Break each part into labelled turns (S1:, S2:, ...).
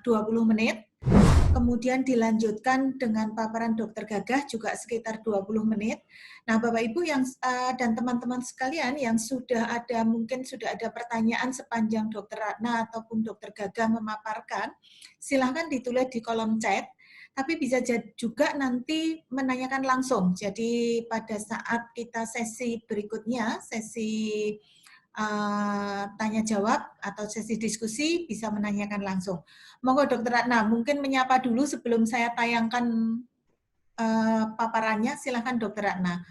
S1: 20 menit. Kemudian dilanjutkan dengan paparan Dokter Gagah juga sekitar 20 menit. Nah, Bapak Ibu yang dan teman-teman sekalian yang mungkin sudah ada pertanyaan sepanjang Dokter Ratna ataupun Dokter Gagah memaparkan, silakan ditulis di kolom chat. Tapi bisa juga nanti menanyakan langsung. Jadi pada saat kita sesi berikutnya, sesi tanya jawab atau sesi diskusi bisa menanyakan langsung. Monggo Dokter Ratna, mungkin menyapa dulu sebelum saya tayangkan paparannya. Silakan Dokter Ratna.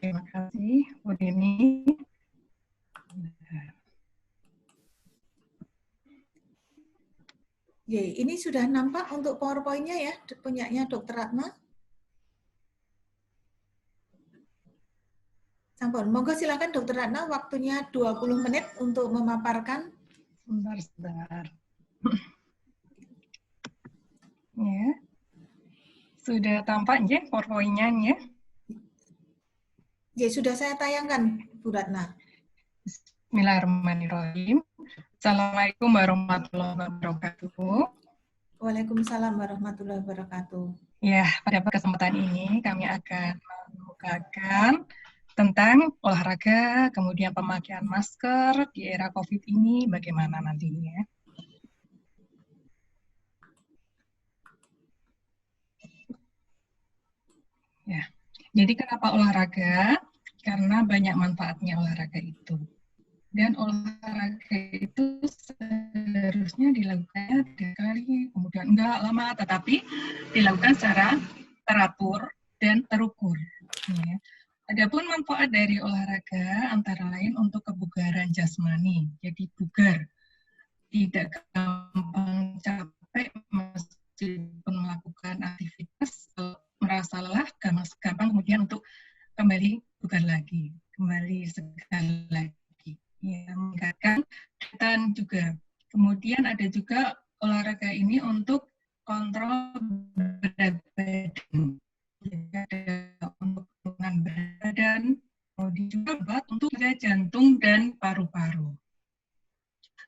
S2: Terima kasih Bu Dini.
S1: Ini sudah nampak untuk PowerPoint-nya ya, punyanya Dokter Ratna. Sampun, monggo silakan Dokter Ratna, waktunya 20 menit untuk memaparkan.
S2: Sebentar. Ya. Sudah tampak ya PowerPoint-nya ya?
S1: Ya, sudah saya tayangkan Bu Ratna.
S2: Bismillahirrahmanirrahim. Assalamualaikum warahmatullahi wabarakatuh.
S1: Waalaikumsalam warahmatullahi wabarakatuh.
S2: Ya, pada kesempatan ini kami akan mengemukakan tentang olahraga, kemudian pemakaian masker di era COVID ini, bagaimana nantinya. Ya, jadi kenapa olahraga? Karena banyak manfaatnya olahraga itu. Dan olahraga itu seharusnya dilakukannya sekali, kemudian enggak lama, tetapi dilakukan secara teratur dan terukur. Ya. Adapun manfaat dari olahraga antara lain untuk kebugaran jasmani, jadi bugar, tidak gampang capek meskipun melakukan aktivitas, merasa lelah, gampang kemudian untuk kembali bugar lagi, kembali segar lagi. Ya, meningkatkan kesehatan juga. Kemudian ada juga olahraga ini untuk kontrol berat badan. Ada untuk penurunan berat badan, kemudian juga buat untuk jantung dan paru-paru.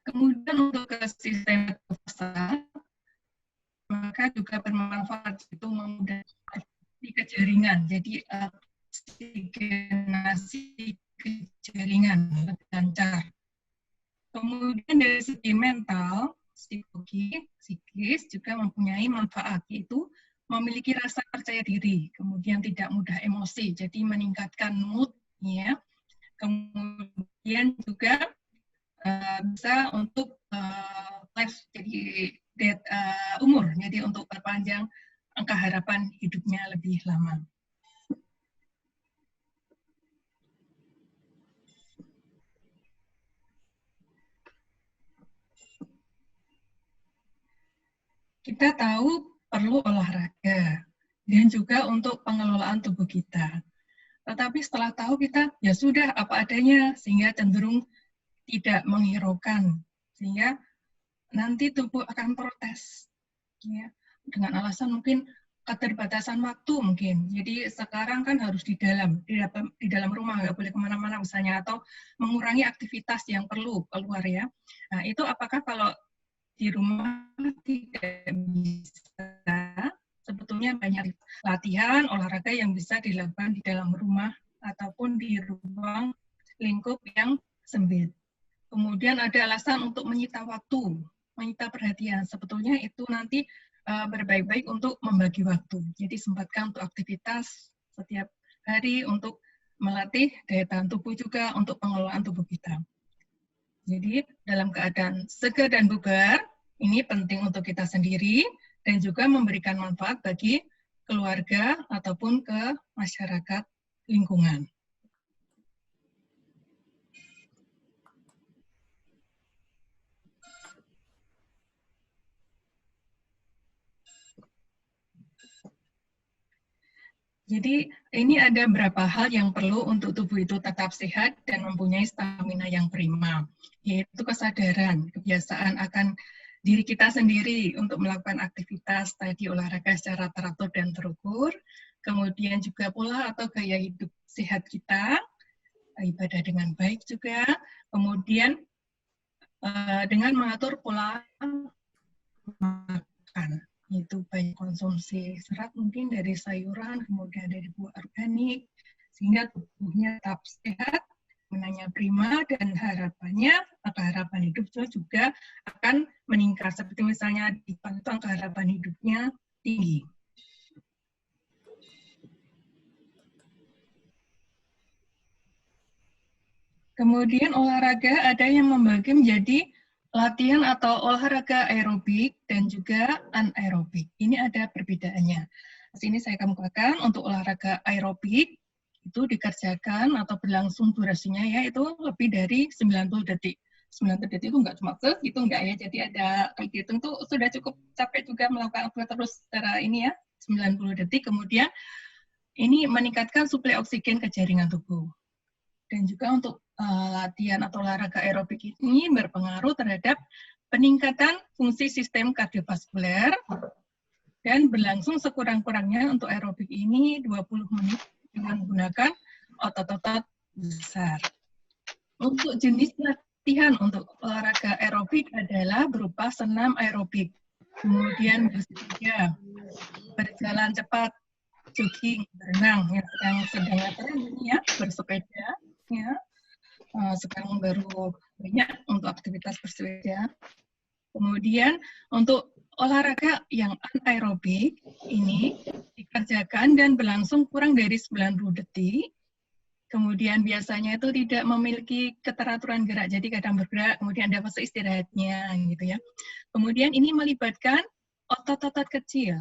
S2: Kemudian untuk ke sistem pernafasan, maka juga bermanfaat itu memudahkan kejaringan. Jadi oksigenasi jaringan lancar. Kemudian dari segi mental, psikis juga mempunyai manfaat, yaitu memiliki rasa percaya diri, kemudian tidak mudah emosi, jadi meningkatkan mood, ya. Kemudian juga bisa untuk life, jadi umur, jadi untuk perpanjang angka harapan hidupnya lebih lama. Kita tahu perlu olahraga dan juga untuk pengelolaan tubuh kita. Tetapi setelah tahu kita, ya sudah apa adanya, sehingga cenderung tidak menghiraukan, sehingga nanti tubuh akan protes. Ya, dengan alasan mungkin keterbatasan waktu mungkin. Jadi sekarang kan harus di dalam rumah, nggak boleh kemana-mana misalnya, atau mengurangi aktivitas yang perlu keluar ya. Nah itu apakah kalau di rumah tidak bisa, sebetulnya banyak latihan olahraga yang bisa dilakukan di dalam rumah ataupun di ruang lingkup yang sempit. Kemudian ada alasan untuk menyita waktu, menyita perhatian. Sebetulnya itu nanti berbaik-baik untuk membagi waktu. Jadi sempatkan untuk aktivitas setiap hari untuk melatih daya tahan tubuh juga untuk pengelolaan tubuh kita. Jadi dalam keadaan segar dan bugar, ini penting untuk kita sendiri dan juga memberikan manfaat bagi keluarga ataupun ke masyarakat lingkungan. Jadi ini ada beberapa hal yang perlu untuk tubuh itu tetap sehat dan mempunyai stamina yang prima, yaitu kesadaran, kebiasaan akan diri kita sendiri untuk melakukan aktivitas tadi olahraga secara teratur dan terukur, kemudian juga pola atau gaya hidup sehat kita, ibadah dengan baik juga, kemudian dengan mengatur pola makan, itu baik konsumsi serat mungkin dari sayuran, kemudian dari buah organik, sehingga tubuhnya tetap sehat, menanya prima, dan harapannya harapan hidup juga akan meningkat. Seperti misalnya dipantau harapan hidupnya tinggi. Kemudian olahraga ada yang membagi menjadi latihan atau olahraga aerobik dan juga anaerobik. Ini ada perbedaannya. Di sini saya kemukakan untuk olahraga aerobik itu dikerjakan atau berlangsung durasinya ya itu lebih dari 90 detik. 90 detik itu enggak cuma gitu enggak ya. Jadi ada hitung tuh sudah cukup capek juga melakukan aktivitas terus secara ini ya 90 detik. Kemudian ini meningkatkan suplai oksigen ke jaringan tubuh. Dan juga untuk latihan atau olahraga aerobik ini berpengaruh terhadap peningkatan fungsi sistem kardiovaskuler dan berlangsung sekurang-kurangnya untuk aerobik ini 20 menit dengan menggunakan otot-otot besar. Untuk jenis latihan untuk olahraga aerobik adalah berupa senam aerobik, kemudian bersepeda, berjalan cepat, jogging, berenang, yang sedang ini ya, bersepeda, ya. Sekarang baru banyak untuk aktivitas bersepeda. Kemudian untuk olahraga yang anaerobik ini dikerjakan dan berlangsung kurang dari 90 detik. Kemudian biasanya itu tidak memiliki keteraturan gerak, jadi kadang bergerak, kemudian ada fase istirahatnya, gitu ya. Kemudian ini melibatkan otot-otot kecil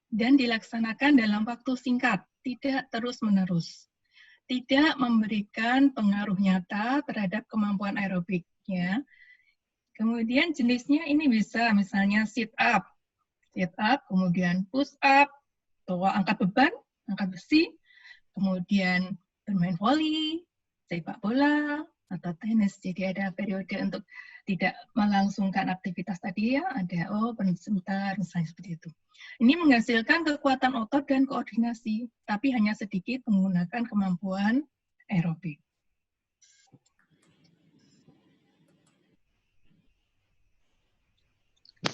S2: dan dilaksanakan dalam waktu singkat, tidak terus-menerus. Tidak memberikan pengaruh nyata terhadap kemampuan aerobiknya. Kemudian jenisnya ini bisa misalnya sit up, kemudian push up, bawa angkat beban, angkat besi, kemudian bermain voli, sepak bola, atau tenis. Jadi ada periode untuk tidak melangsungkan aktivitas tadi ya, ada berhenti sebentar, misalnya seperti itu. Ini menghasilkan kekuatan otot dan koordinasi, tapi hanya sedikit menggunakan kemampuan aerobik.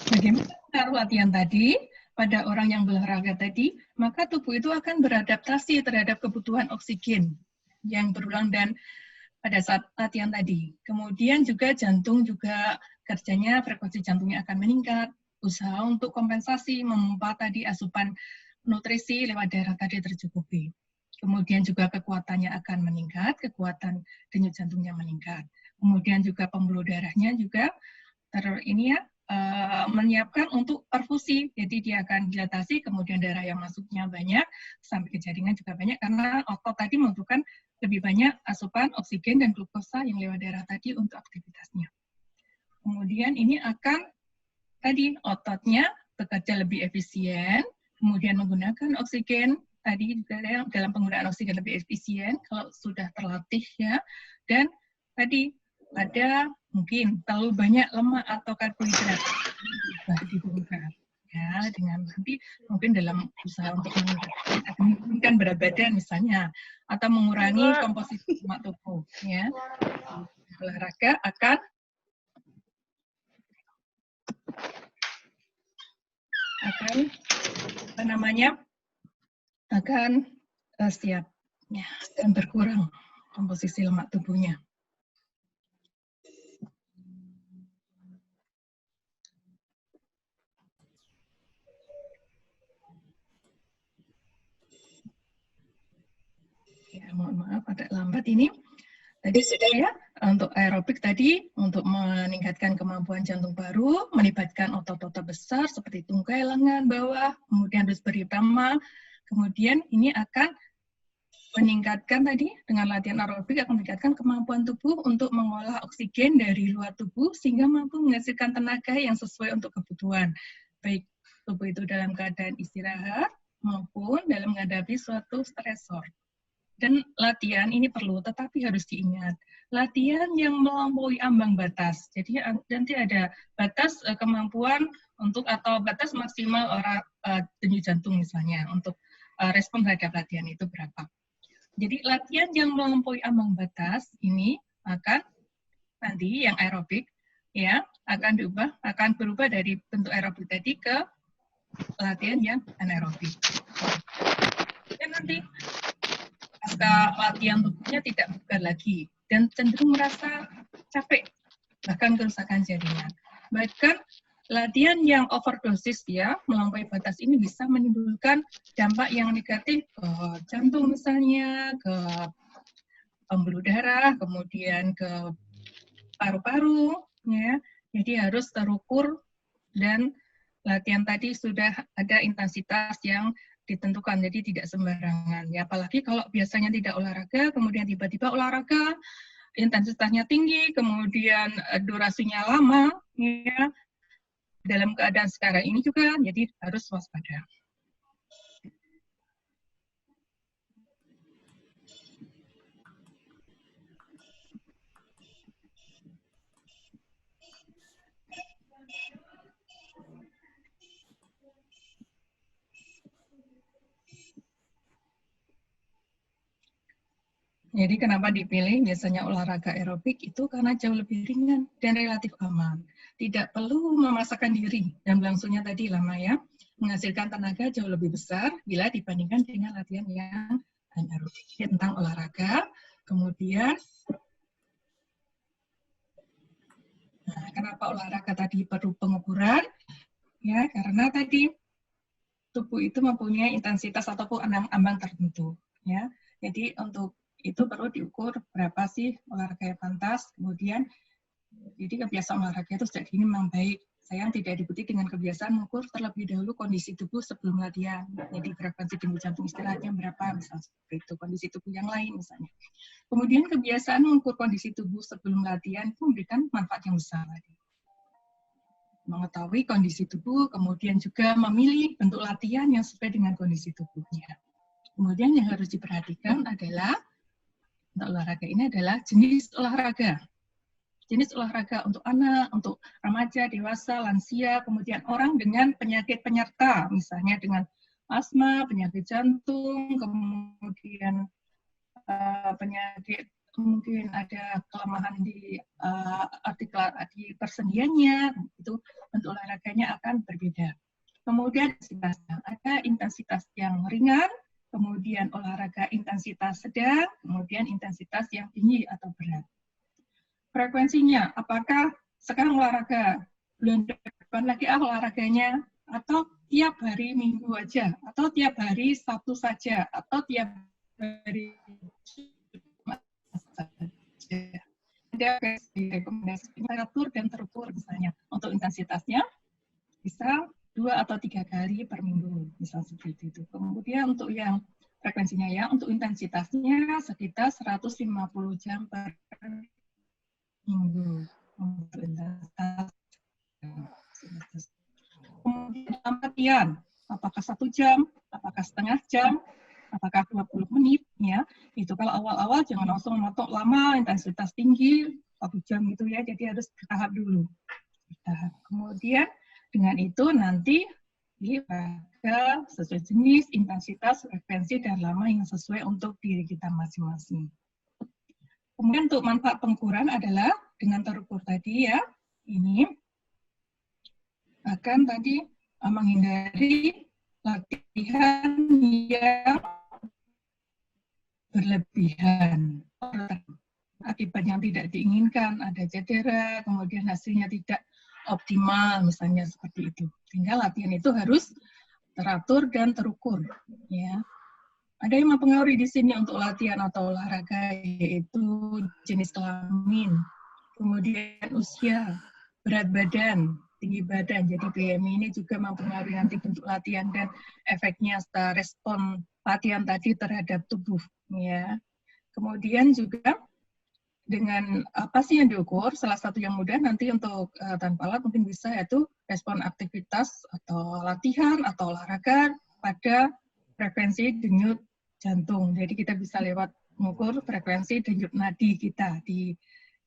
S2: Bagaimana pengaruh latihan tadi pada orang yang berolahraga tadi, maka tubuh itu akan beradaptasi terhadap kebutuhan oksigen yang berulang dan pada saat latihan tadi. Kemudian juga jantung juga kerjanya, frekuensi jantungnya akan meningkat, usaha untuk kompensasi memompa tadi asupan nutrisi lewat darah tadi tercukupi. Kemudian juga kekuatannya akan meningkat, kekuatan denyut jantungnya meningkat. Kemudian juga pembuluh darahnya juga menyiapkan untuk perfusi, jadi dia akan dilatasi, kemudian darah yang masuknya banyak, sampai ke jaringan juga banyak, karena otot tadi membutuhkan lebih banyak asupan oksigen dan glukosa yang lewat darah tadi untuk aktivitasnya. Kemudian ini akan tadi ototnya bekerja lebih efisien, kemudian menggunakan oksigen, tadi juga dalam penggunaan oksigen lebih efisien kalau sudah terlatih ya, dan tadi ada mungkin terlalu banyak lemak atau karbohidrat diturunkan ya dengan nanti mungkin dalam usaha untuk menurunkan berat badan misalnya atau mengurangi komposisi lemak tubuh ya. Olahraga akan siap ya, dan berkurang komposisi lemak tubuhnya. Ya, mohon maaf agak lambat ini. Tadi sudah ya, untuk aerobik tadi, untuk meningkatkan kemampuan jantung paru, melibatkan otot-otot besar seperti tungkai, lengan, bawah, kemudian harus beritama, kemudian ini akan meningkatkan tadi, dengan latihan aerobik akan meningkatkan kemampuan tubuh untuk mengolah oksigen dari luar tubuh, sehingga mampu menghasilkan tenaga yang sesuai untuk kebutuhan, baik tubuh itu dalam keadaan istirahat, maupun dalam menghadapi suatu stresor. Dan latihan ini perlu, tetapi harus diingat, latihan yang melampaui ambang batas. Jadi nanti ada batas kemampuan untuk atau batas maksimal orang denyut jantung misalnya untuk respon terhadap latihan itu berapa. Jadi latihan yang melampaui ambang batas ini akan nanti yang aerobik ya akan berubah dari bentuk aerobik tadi ke latihan yang anaerobik. Dan nanti pasca latihan tubuhnya tidak bugar lagi dan cenderung merasa capek, bahkan kerusakan jaringan. Bahkan latihan yang overdosis ya, melampaui batas ini bisa menimbulkan dampak yang negatif ke jantung misalnya, ke pembuluh darah, kemudian ke paru-paru ya. Jadi harus terukur dan latihan tadi sudah ada intensitas yang ditentukan, jadi tidak sembarangan. Ya, apalagi kalau biasanya tidak olahraga, kemudian tiba-tiba olahraga, intensitasnya tinggi, kemudian durasinya lama, ya. Dalam keadaan sekarang ini juga, jadi harus waspada. Jadi kenapa dipilih biasanya olahraga aerobik itu karena jauh lebih ringan dan relatif aman. Tidak perlu memaksakan diri dan berlangsungnya tadi lama ya. Menghasilkan tenaga jauh lebih besar bila dibandingkan dengan latihan yang anaerobik. Tentang olahraga, kemudian kenapa olahraga tadi perlu pengukuran? Ya, karena tadi tubuh itu mempunyai intensitas ataupun ambang tertentu. Ya, jadi untuk itu perlu diukur berapa sih olahraga yang pantas, kemudian jadi kebiasaan olahraga itu sejak dini memang baik. Sayang tidak diikuti dengan kebiasaan mengukur terlebih dahulu kondisi tubuh sebelum latihan. Jadi frekuensi denyut jantung istirahatnya berapa, misalnya seperti itu, kondisi tubuh yang lain misalnya. Kemudian kebiasaan mengukur kondisi tubuh sebelum latihan itu memberikan manfaat yang besar. Mengetahui kondisi tubuh, kemudian juga memilih bentuk latihan yang sesuai dengan kondisi tubuhnya. Kemudian yang harus diperhatikan adalah untuk olahraga ini adalah jenis olahraga. Jenis olahraga untuk anak, untuk remaja, dewasa, lansia, kemudian orang dengan penyakit penyerta, misalnya dengan asma, penyakit jantung, kemudian penyakit mungkin ada kelemahan di di persendiannya, itu bentuk olahraganya akan berbeda. Kemudian ada intensitas yang ringan, kemudian olahraga intensitas sedang, kemudian intensitas yang tinggi atau berat. Frekuensinya, apakah sekarang olahraga, bulan depan lagi olahraganya, atau tiap hari Minggu aja, atau tiap hari Sabtu saja, atau tiap hari Jumat saja. Ada rekomendasi teratur dan terukur misalnya. Untuk intensitasnya bisa 2 atau 3 kali per minggu, misal seperti itu. Kemudian untuk yang frekuensinya ya, untuk intensitasnya sekitar 150 jam per minggu. Untuk intensitas. Kemudian latihan, apakah 1 jam, apakah setengah jam, apakah 20 menit, ya. Itu kalau awal-awal jangan langsung menotok lama, intensitas tinggi, 1 jam gitu ya, jadi harus bertahap dulu. Bertahap. Kemudian dengan itu nanti dibaca sesuai jenis, intensitas, frekuensi, dan lama yang sesuai untuk diri kita masing-masing. Kemudian untuk manfaat pengukuran adalah dengan terukur tadi ya, ini akan tadi menghindari latihan yang berlebihan. Akibat yang tidak diinginkan, ada cedera, kemudian hasilnya tidak optimal, misalnya seperti itu. Sehingga latihan itu harus teratur dan terukur. Ya. Ada yang mempengaruhi di sini untuk latihan atau olahraga, yaitu jenis kelamin, kemudian usia, berat badan, tinggi badan. Jadi BMI ini juga mempengaruhi nanti bentuk latihan dan efeknya serta respon latihan tadi terhadap tubuh. Ya. Kemudian juga dengan apa sih yang diukur, salah satu yang mudah nanti untuk tanpa alat mungkin bisa yaitu respon aktivitas atau latihan atau olahraga pada frekuensi denyut jantung. Jadi kita bisa lewat mengukur frekuensi denyut nadi kita di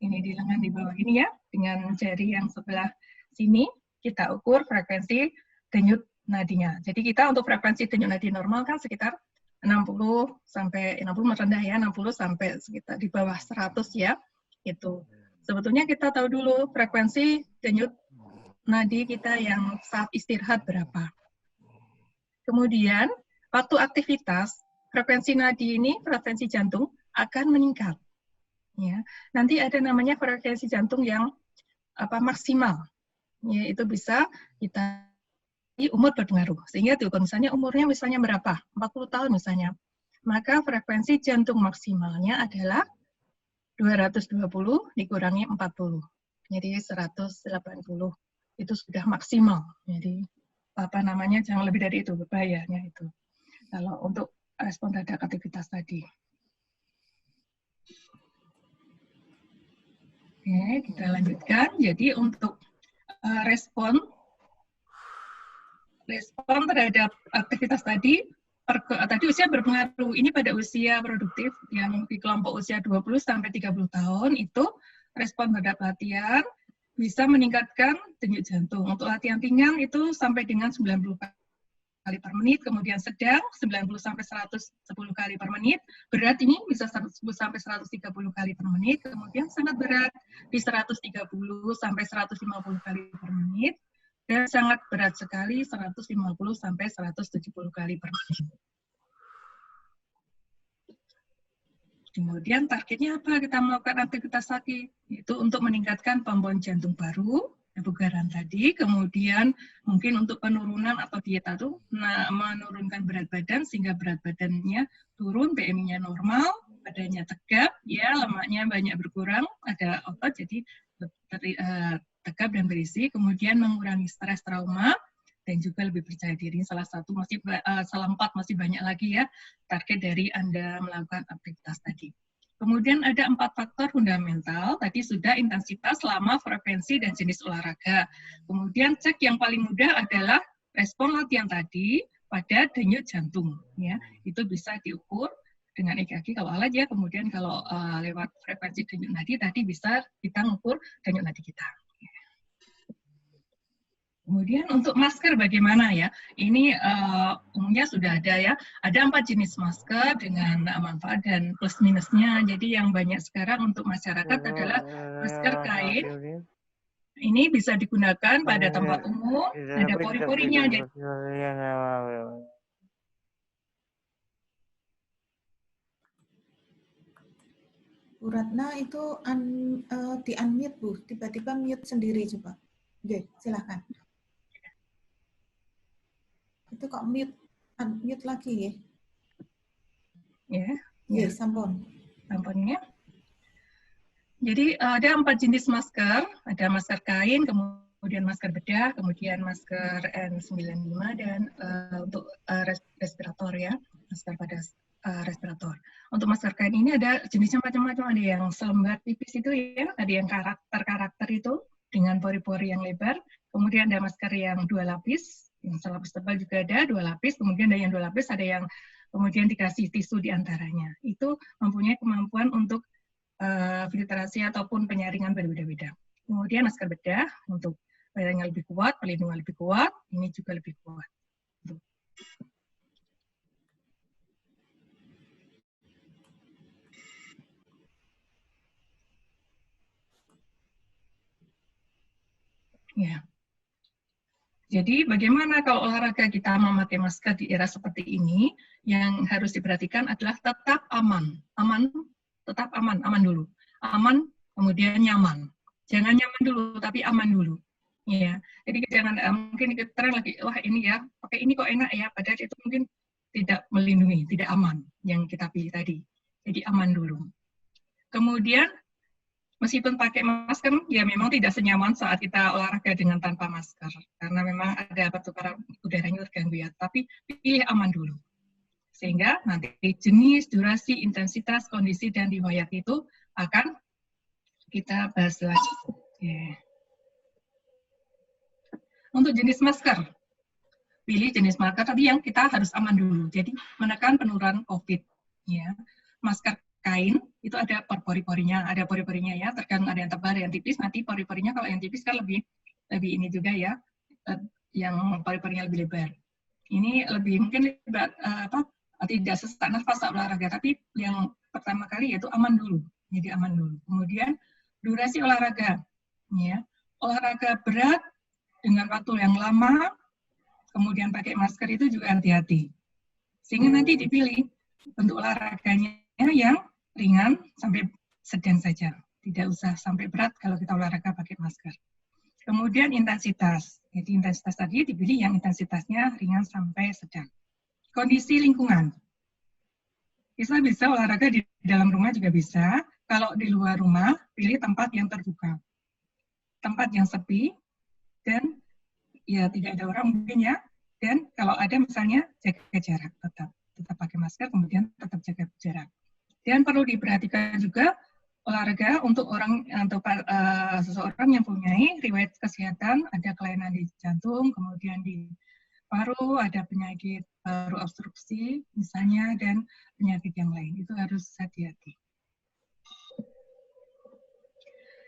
S2: lengan di bawah ini ya, dengan jari yang sebelah sini kita ukur frekuensi denyut nadinya. Jadi kita untuk frekuensi denyut nadi normal kan sekitar 60 sampai 60 rendah ya, 60 sampai sekitar di bawah 100 ya. Itu. Sebetulnya kita tahu dulu frekuensi denyut nadi kita yang saat istirahat berapa. Kemudian waktu aktivitas frekuensi nadi ini, frekuensi jantung akan meningkat. Ya. Nanti ada namanya frekuensi jantung yang maksimal. Ya, itu bisa kita umur berpengaruh. Sehingga tuh misalnya umurnya misalnya berapa? 40 tahun misalnya. Maka frekuensi jantung maksimalnya adalah 220 dikurangi 40. Jadi 180. Itu sudah maksimal. Jadi jangan lebih dari itu, bahayanya itu. Kalau untuk respon terhadap aktivitas tadi. Oke, kita lanjutkan. Jadi untuk respon terhadap aktivitas tadi usia berpengaruh. Ini pada usia produktif yang di kelompok usia 20 sampai 30 tahun itu respon terhadap latihan bisa meningkatkan denyut jantung. Untuk latihan ringan itu sampai dengan 90 kali per menit, kemudian sedang 90 sampai 110 kali per menit, berat ini bisa 110 sampai 130 kali per menit, kemudian sangat berat di 130 sampai 150 kali per menit, dan sangat berat sekali 150 sampai 170 kali per menit. Kemudian targetnya apa? Kita melakukan aktivitas lagi, itu untuk meningkatkan pembuluh jantung baru, kebugaran tadi, kemudian mungkin untuk penurunan atau diet itu menurunkan berat badan sehingga berat badannya turun, BMI-nya normal, badannya tegap, ya lemaknya banyak berkurang, ada otot jadi tegap dan berisi, kemudian mengurangi stres trauma dan juga lebih percaya diri. Salah 4 masih banyak lagi ya target dari Anda melakukan aktivitas tadi. Kemudian ada 4 faktor fundamental, tadi sudah intensitas, lama, frekuensi, dan jenis olahraga. Kemudian cek yang paling mudah adalah respon latihan tadi pada denyut jantung. Ya, itu bisa diukur dengan EKG kalau alat ya, kemudian kalau lewat frekuensi denyut nadi tadi bisa kita mengukur denyut nadi kita. Kemudian untuk masker bagaimana ya? Ini umumnya sudah ada ya. Ada 4 jenis masker dengan manfaat dan plus minusnya. Jadi yang banyak sekarang untuk masyarakat adalah masker kain. Ini bisa digunakan pada tempat umum. Ada pori-porinya.
S1: Bu Ratna itu di-unmute Bu, tiba-tiba mute sendiri coba. Oke, silakan. Itu kok unmute lagi ya?
S2: Ya,
S1: sampun.
S2: Sampunnya. Jadi ada 4 jenis masker, ada masker kain, kemudian masker bedah, kemudian masker N95 dan untuk respirator ya, masker pada respirator. Untuk masker kain ini ada jenisnya macam-macam, ada yang selembar tipis itu ya, ada yang karakter itu dengan pori-pori yang lebar, kemudian ada masker yang 2 lapis, yang selapis tebal juga ada 2 lapis, kemudian ada yang 2 lapis, ada yang kemudian dikasih tisu di antaranya. Itu mempunyai kemampuan untuk filtrasi ataupun penyaringan berbeda-beda. Kemudian masker bedah untuk yang lebih kuat, pelindungan lebih kuat, ini juga lebih kuat. Ya. Jadi bagaimana kalau olahraga kita memakai masker di era seperti ini? Yang harus diperhatikan adalah tetap aman. Tetap aman dulu. Aman, kemudian nyaman. Jangan nyaman dulu, tapi aman dulu. Ya, jadi jangan mungkin kita lagi, wah ini ya, pakai ini kok enak ya, padahal itu mungkin tidak melindungi, tidak aman yang kita pilih tadi. Jadi aman dulu. Kemudian meskipun pakai masker, ya memang tidak senyaman saat kita olahraga dengan tanpa masker. Karena memang ada pertukaran udaranya terganggu ya. Tapi pilih aman dulu. Sehingga nanti jenis, durasi, intensitas, kondisi, dan riwayat itu akan kita bahas lagi. Okay. Untuk jenis masker, pilih jenis masker tadi yang kita harus aman dulu. Jadi menekan penurunan COVID. Ya. Masker kain itu ada pori-porinya, ya, tergantung ada yang tebal, ada yang tipis. Nanti pori-porinya kalau yang tipis kan lebih ini juga ya, yang pori-porinya lebih lebar. Ini lebih mungkin tidak sesak nafas saat olahraga, tapi yang pertama kali yaitu aman dulu. Jadi aman dulu. Kemudian durasi olahraga, ya. Olahraga berat dengan waktu yang lama, kemudian pakai masker itu juga hati-hati. Sehingga nanti dipilih bentuk olahraganya yang ringan sampai sedang saja. Tidak usah sampai berat kalau kita olahraga pakai masker. Kemudian intensitas. Jadi intensitas tadi dipilih yang intensitasnya ringan sampai sedang. Kondisi lingkungan. Kita bisa olahraga di dalam rumah juga bisa. Kalau di luar rumah, pilih tempat yang terbuka. Tempat yang sepi, dan ya tidak ada orang mungkin ya. Dan kalau ada misalnya jaga jarak, tetap pakai masker, kemudian tetap jaga jarak. Dan perlu diperhatikan juga olahraga untuk seseorang yang punya riwayat kesehatan, ada kelainan di jantung, kemudian di paru, ada penyakit paru obstruksi misalnya, dan penyakit yang lain. Itu harus hati-hati.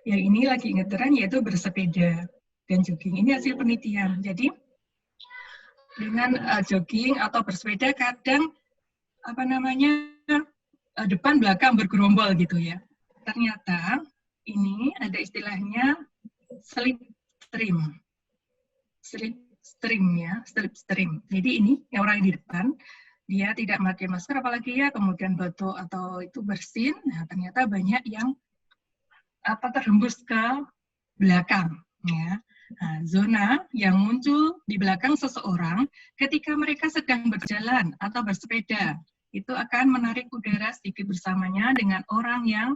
S2: Ya, ini lagi ngetren yaitu bersepeda dan jogging. Ini hasil penelitian. Jadi dengan jogging atau bersepeda kadang depan belakang bergerombol gitu ya. Ternyata ini ada istilahnya slipstream. Slipstream ya, slipstream. Jadi ini yang orang di depan dia tidak pakai masker apalagi ya, kemudian batuk atau itu bersin. Nah, ternyata banyak yang terhembus ke belakang ya. Nah, zona yang muncul di belakang seseorang ketika mereka sedang berjalan atau bersepeda itu akan menarik udara sedikit bersamanya dengan orang yang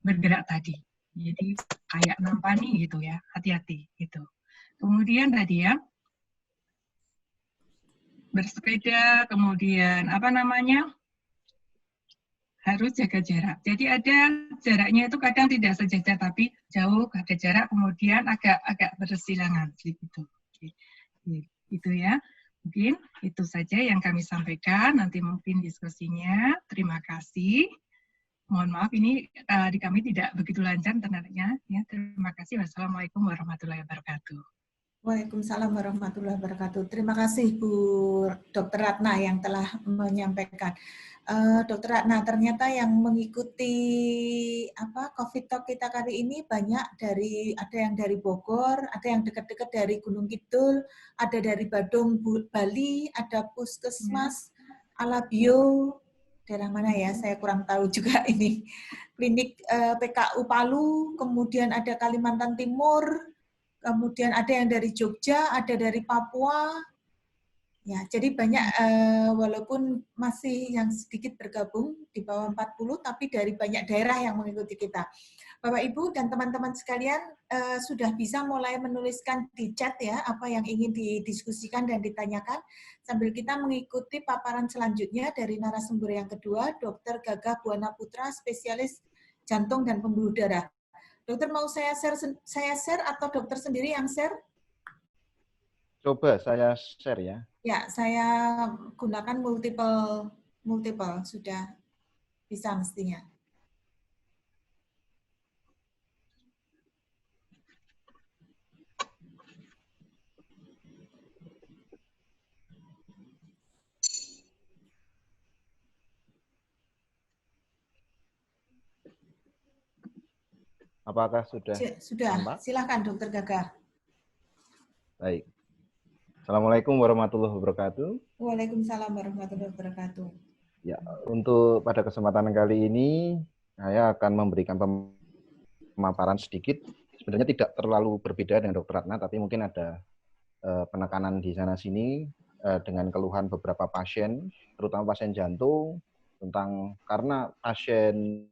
S2: bergerak tadi. Jadi kayak nampani gitu ya, hati-hati gitu. Kemudian tadi ya bersepeda, kemudian harus jaga jarak. Jadi ada jaraknya itu kadang tidak sejajar tapi jauh, ada jarak, kemudian agak bersilangan gitu. Gitu ya. Mungkin itu saja yang kami sampaikan. Nanti mungkin diskusinya. Terima kasih. Mohon maaf ini di kami tidak begitu lancar internetnya. Ya, terima kasih. Wassalamualaikum warahmatullahi wabarakatuh.
S1: Waalaikumsalam warahmatullahi wabarakatuh. Terima kasih Bu Dr. Ratna yang telah menyampaikan. Dr. Ratna, ternyata yang mengikuti COVID Talk kita kali ini banyak ada yang dari Bogor, ada yang dekat-dekat dari Gunung Kidul, ada dari Badung, Bali, ada Puskesmas, Alabio, daerah mana ya? Saya kurang tahu juga ini. Klinik PKU Palu, kemudian ada Kalimantan Timur, kemudian ada yang dari Jogja, ada dari Papua. Ya, jadi banyak walaupun masih yang sedikit bergabung di bawah 40, tapi dari banyak daerah yang mengikuti kita. Bapak Ibu dan teman-teman sekalian sudah bisa mulai menuliskan di chat ya apa yang ingin didiskusikan dan ditanyakan sambil kita mengikuti paparan selanjutnya dari narasumber yang kedua, Dr. Gagah Buana Putra, spesialis jantung dan pembuluh darah. Dokter mau saya share atau dokter sendiri yang share?
S3: Coba saya share ya.
S1: Ya, saya gunakan multiple sudah bisa mestinya.
S3: Apakah sudah?
S1: Sudah.
S3: Nampak?
S1: Silakan Dokter Gagah.
S3: Baik. Assalamualaikum warahmatullahi wabarakatuh.
S1: Waalaikumsalam warahmatullahi wabarakatuh.
S3: Ya, untuk pada kesempatan kali ini saya akan memberikan pemaparan sedikit. Sebenarnya tidak terlalu berbeda dengan Dr. Ratna, tapi mungkin ada penekanan di sana-sini dengan keluhan beberapa pasien, terutama pasien jantung, karena pasien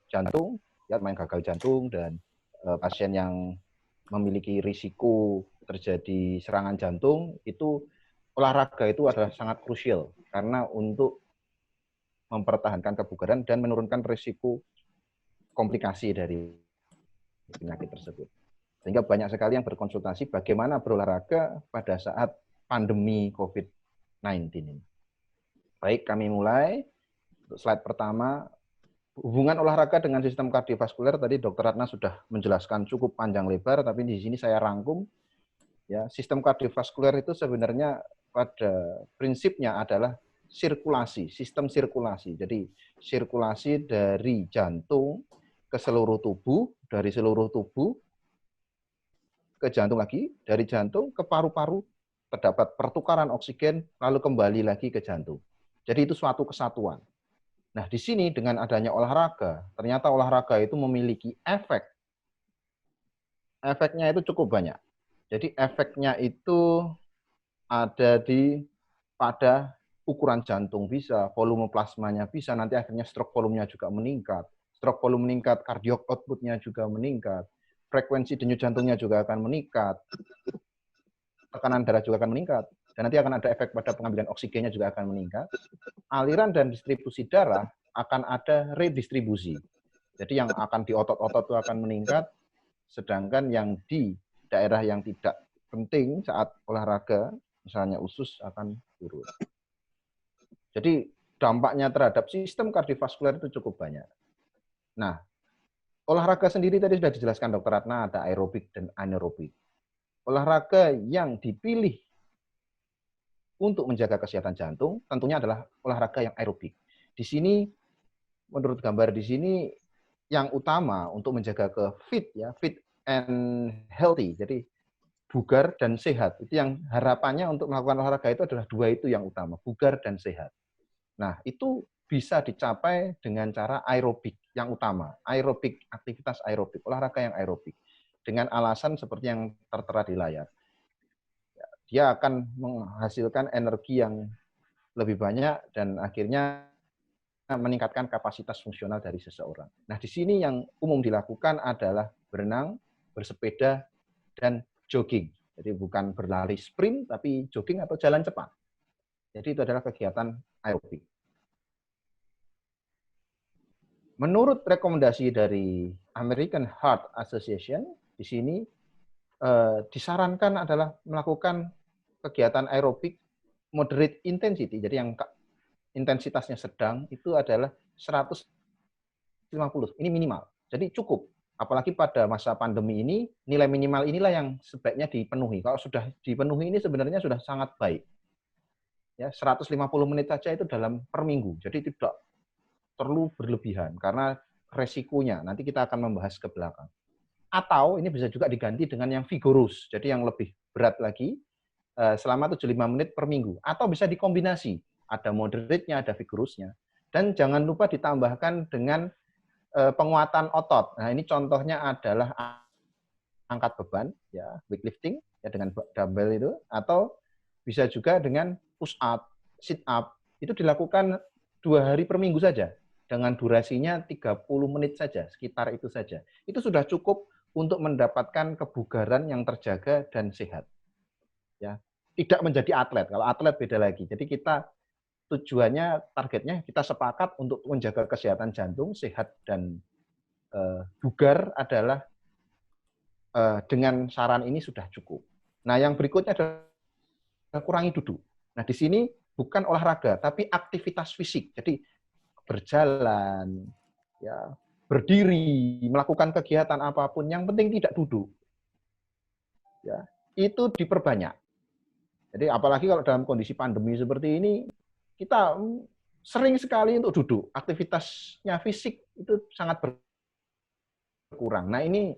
S3: jantung, ya main gagal jantung dan pasien yang memiliki risiko terjadi serangan jantung, itu olahraga itu adalah sangat krusial karena untuk mempertahankan kebugaran dan menurunkan risiko komplikasi dari penyakit tersebut. Sehingga banyak sekali yang berkonsultasi bagaimana berolahraga pada saat pandemi COVID-19 ini. Baik, kami mulai. Slide pertama, hubungan olahraga dengan sistem kardiovaskuler tadi Dr. Ratna sudah menjelaskan cukup panjang lebar, tapi di sini saya rangkum. Ya, sistem kardiovaskuler itu sebenarnya pada prinsipnya adalah sirkulasi, sistem sirkulasi. Jadi sirkulasi dari jantung ke seluruh tubuh, dari seluruh tubuh ke jantung lagi, dari jantung ke paru-paru, terdapat pertukaran oksigen, lalu kembali lagi ke jantung. Jadi itu suatu kesatuan. Nah, di sini dengan adanya olahraga, ternyata olahraga itu memiliki efek. Efeknya itu cukup banyak. Jadi efeknya itu ada pada ukuran jantung bisa, volume plasmanya bisa, nanti akhirnya stroke volumenya juga meningkat. Stroke volume meningkat, cardiac output-nya juga meningkat. Frekuensi denyut jantungnya juga akan meningkat. Tekanan darah juga akan meningkat. Dan nanti akan ada efek pada pengambilan oksigennya juga akan meningkat. Aliran dan distribusi darah akan ada redistribusi. Jadi yang akan di otot-otot itu akan meningkat, sedangkan yang di daerah yang tidak penting saat olahraga, misalnya usus, akan turun. Jadi dampaknya terhadap sistem kardiovaskuler itu cukup banyak. Nah, olahraga sendiri tadi sudah dijelaskan Dr. Ratna, ada aerobik dan anaerobik. Olahraga yang dipilih untuk menjaga kesehatan jantung tentunya adalah olahraga yang aerobik. Di sini, menurut gambar di sini, yang utama untuk menjaga ke fit and healthy. Jadi bugar dan sehat. Itu yang harapannya untuk melakukan olahraga itu adalah dua itu yang utama, bugar dan sehat. Nah, itu bisa dicapai dengan cara aerobik yang utama. Aerobik, aktivitas aerobik, olahraga yang aerobik. Dengan alasan seperti yang tertera di layar. Dia akan menghasilkan energi yang lebih banyak dan akhirnya meningkatkan kapasitas fungsional dari seseorang. Nah, di sini yang umum dilakukan adalah berenang, bersepeda, dan jogging. Jadi bukan berlari sprint, tapi jogging atau jalan cepat. Jadi itu adalah kegiatan aerobik. Menurut rekomendasi dari American Heart Association, di sini disarankan adalah melakukan kegiatan aerobik moderate intensity. Jadi yang intensitasnya sedang itu adalah 150. Ini minimal. Jadi cukup. Apalagi pada masa pandemi ini, nilai minimal inilah yang sebaiknya dipenuhi. Kalau sudah dipenuhi ini sebenarnya sudah sangat baik. Ya, 150 menit saja itu dalam per minggu. Jadi tidak perlu berlebihan karena resikonya nanti kita akan membahas ke belakang. Atau ini bisa juga diganti dengan yang vigorous. Jadi yang lebih berat lagi selama 75 menit per minggu. Atau bisa dikombinasi. Ada moderate-nya, ada vigorous-nya. Dan jangan lupa ditambahkan dengan penguatan otot. Nah, ini contohnya adalah angkat beban, ya, weightlifting, ya, dengan dumbbell itu, atau bisa juga dengan push up, sit up. Itu dilakukan 2 hari per minggu saja, dengan durasinya 30 menit saja, sekitar itu saja. Itu sudah cukup untuk mendapatkan kebugaran yang terjaga dan sehat. Ya, tidak menjadi atlet. Kalau atlet beda lagi. Jadi kita tujuannya, targetnya kita sepakat untuk menjaga kesehatan jantung, sehat dan bugar adalah dengan saran ini sudah cukup. Nah, yang berikutnya adalah kurangi duduk. Nah, di sini bukan olahraga, tapi aktivitas fisik. Jadi berjalan, ya, berdiri, melakukan kegiatan apapun, yang penting tidak duduk. Ya, itu diperbanyak. Jadi apalagi kalau dalam kondisi pandemi seperti ini, kita sering sekali untuk duduk. Aktivitasnya fisik itu sangat berkurang. Nah, ini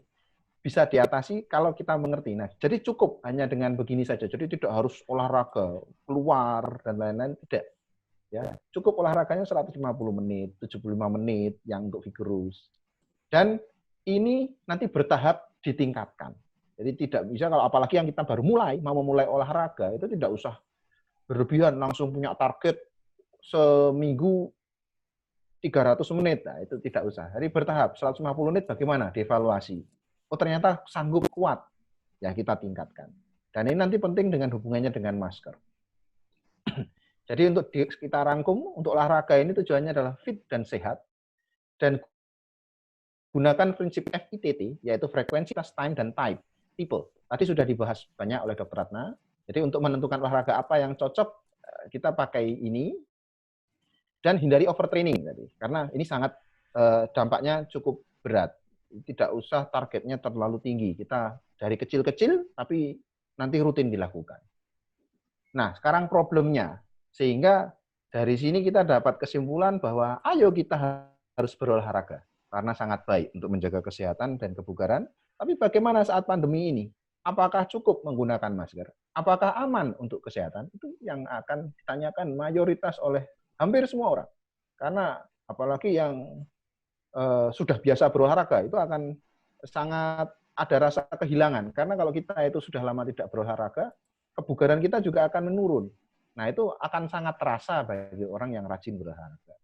S3: bisa diatasi kalau kita mengerti. Nah, jadi cukup hanya dengan begini saja. Jadi tidak harus olahraga, keluar, dan lain-lain. Tidak. Ya, cukup olahraganya 150 menit, 75 menit yang untuk vigorous. Dan ini nanti bertahap ditingkatkan. Jadi tidak bisa kalau apalagi yang kita baru mau memulai olahraga, itu tidak usah berlebihan, langsung punya target seminggu 300 menit. Nah, itu tidak usah. Jadi bertahap, 150 menit bagaimana? Dievaluasi. Oh, ternyata sanggup kuat. Ya, kita tingkatkan. Dan ini nanti penting dengan hubungannya dengan masker. Jadi untuk kita rangkum, untuk olahraga ini tujuannya adalah fit dan sehat. Dan gunakan prinsip FITT, yaitu frekuensi, time, dan type. Tipe. Tadi sudah dibahas banyak oleh Dr. Ratna. Jadi untuk menentukan olahraga apa yang cocok, kita pakai ini. Dan hindari overtraining tadi, karena ini sangat dampaknya cukup berat. Tidak usah targetnya terlalu tinggi. Kita dari kecil-kecil, tapi nanti rutin dilakukan. Nah, sekarang problemnya, sehingga dari sini kita dapat kesimpulan bahwa ayo kita harus berolahraga, karena sangat baik untuk menjaga kesehatan dan kebugaran. Tapi bagaimana saat pandemi ini? Apakah cukup menggunakan masker? Apakah aman untuk kesehatan? Itu yang akan ditanyakan mayoritas oleh hampir semua orang. Karena apalagi yang sudah biasa berolahraga, itu akan sangat ada rasa kehilangan. Karena kalau kita itu sudah lama tidak berolahraga, kebugaran kita juga akan menurun. Nah, itu akan sangat terasa bagi orang yang rajin berolahraga.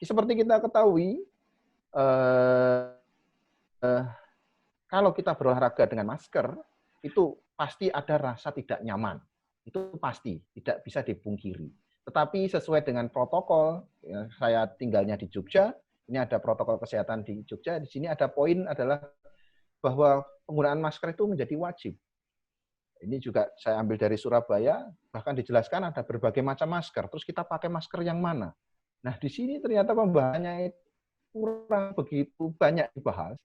S3: Seperti kita ketahui, kalau kita berolahraga dengan masker, itu pasti ada rasa tidak nyaman. Itu pasti, tidak bisa dipungkiri. Tetapi sesuai dengan protokol, ya, saya tinggalnya di Jogja, ini ada protokol kesehatan di Jogja, di sini ada poin adalah bahwa penggunaan masker itu menjadi wajib. Ini juga saya ambil dari Surabaya, bahkan dijelaskan ada berbagai macam masker, terus kita pakai masker yang mana. Nah, di sini ternyata pembahasannya itu kurang begitu banyak dibahas,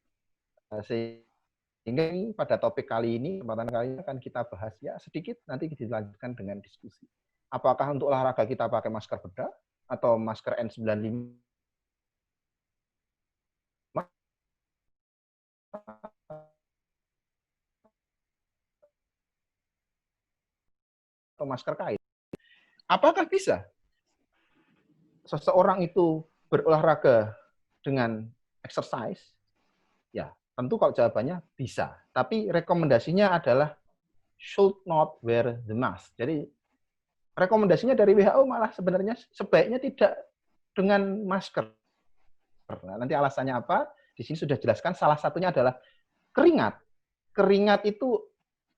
S3: sehingga pada topik kali ini, kesempatan kali ini akan kita bahas ya sedikit, nanti dilanjutkan dengan diskusi. Apakah untuk olahraga kita pakai masker bedah atau masker N95 atau masker kain? Apakah bisa seseorang itu berolahraga dengan exercise? Ya, tentu kalau jawabannya bisa. Tapi rekomendasinya adalah should not wear the mask. Jadi rekomendasinya dari WHO malah sebenarnya sebaiknya tidak dengan masker. Nah, nanti alasannya apa? Di sini sudah jelaskan. Salah satunya adalah keringat. Keringat itu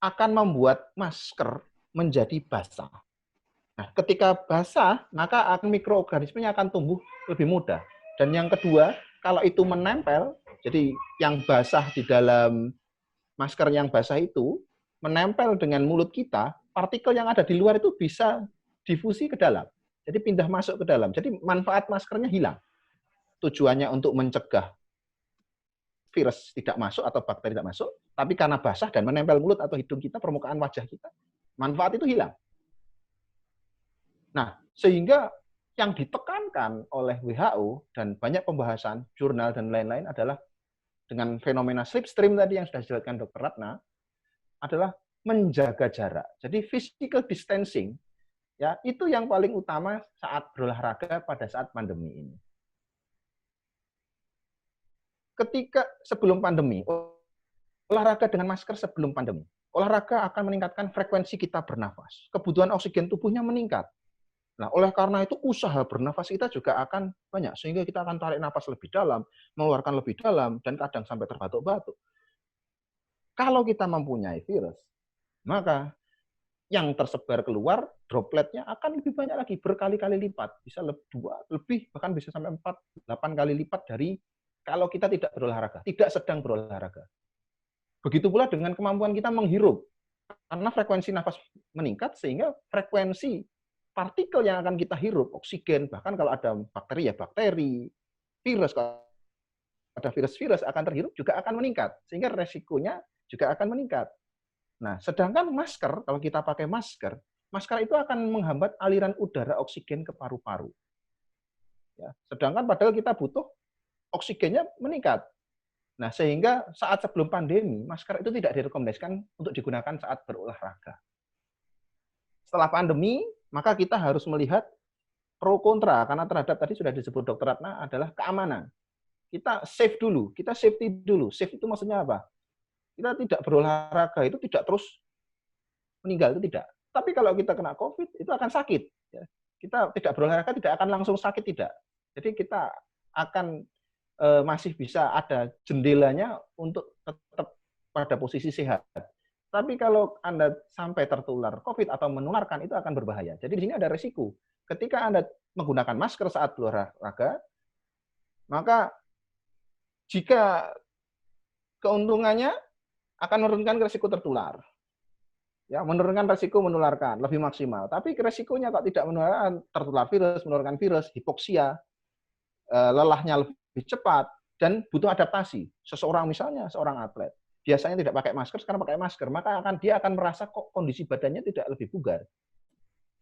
S3: akan membuat masker menjadi basah. Nah, ketika basah, maka mikroorganismenya akan tumbuh lebih mudah. Dan yang kedua, kalau itu menempel, jadi yang basah di dalam masker yang basah itu menempel dengan mulut kita, partikel yang ada di luar itu bisa difusi ke dalam. Jadi pindah masuk ke dalam. Jadi manfaat maskernya hilang. Tujuannya untuk mencegah virus tidak masuk atau bakteri tidak masuk, tapi karena basah dan menempel mulut atau hidung kita, permukaan wajah kita, manfaat itu hilang. Nah, sehingga yang ditekankan oleh WHO dan banyak pembahasan, jurnal dan lain-lain adalah dengan fenomena slipstream tadi yang sudah dijelaskan Dr. Ratna, adalah menjaga jarak. Jadi physical distancing, ya itu yang paling utama saat berolahraga pada saat pandemi ini. Ketika sebelum pandemi, olahraga dengan masker sebelum pandemi, olahraga akan meningkatkan frekuensi kita bernafas. Kebutuhan oksigen tubuhnya meningkat. Nah, oleh karena itu usaha bernafas kita juga akan banyak, sehingga kita akan tarik nafas lebih dalam, mengeluarkan lebih dalam, dan kadang sampai terbatuk-batuk. Kalau kita mempunyai virus, maka yang tersebar keluar, dropletnya akan lebih banyak lagi, berkali-kali lipat. Bisa lebih, bahkan bisa sampai 4, 8 kali lipat dari kalau kita tidak berolahraga, tidak sedang berolahraga. Begitu pula dengan kemampuan kita menghirup. Karena frekuensi nafas meningkat, sehingga frekuensi partikel yang akan kita hirup, oksigen, bahkan kalau ada bakteri ya bakteri, virus, kalau ada virus-virus akan terhirup juga akan meningkat. Sehingga resikonya juga akan meningkat. Nah, sedangkan masker, kalau kita pakai masker, masker itu akan menghambat aliran udara oksigen ke paru-paru. Ya, sedangkan padahal kita butuh oksigennya meningkat. Nah, sehingga saat sebelum pandemi, masker itu tidak direkomendasikan untuk digunakan saat berolahraga. Setelah pandemi, maka kita harus melihat pro kontra, karena terhadap tadi sudah disebut Dr. Ratna adalah keamanan. Kita safe dulu, kita safety dulu. Safe itu maksudnya apa? Kita tidak berolahraga itu tidak terus meninggal, itu tidak. Tapi kalau kita kena COVID, itu akan sakit. Kita tidak berolahraga tidak akan langsung sakit, tidak. Jadi kita akan masih bisa ada jendelanya untuk tetap pada posisi sehat. Tapi kalau Anda sampai tertular COVID atau menularkan, itu akan berbahaya. Jadi di sini ada risiko. Ketika Anda menggunakan masker saat berolahraga, maka jika keuntungannya akan menurunkan risiko tertular. Ya, menurunkan risiko menularkan, lebih maksimal. Tapi risikonya kok tidak menularkan, tertular virus, menurunkan virus, hipoksia, lelahnya lebih cepat, dan butuh adaptasi. Seseorang misalnya, seorang atlet. biasanya tidak pakai masker, sekarang pakai masker, maka dia akan merasa kok kondisi badannya tidak lebih bugar.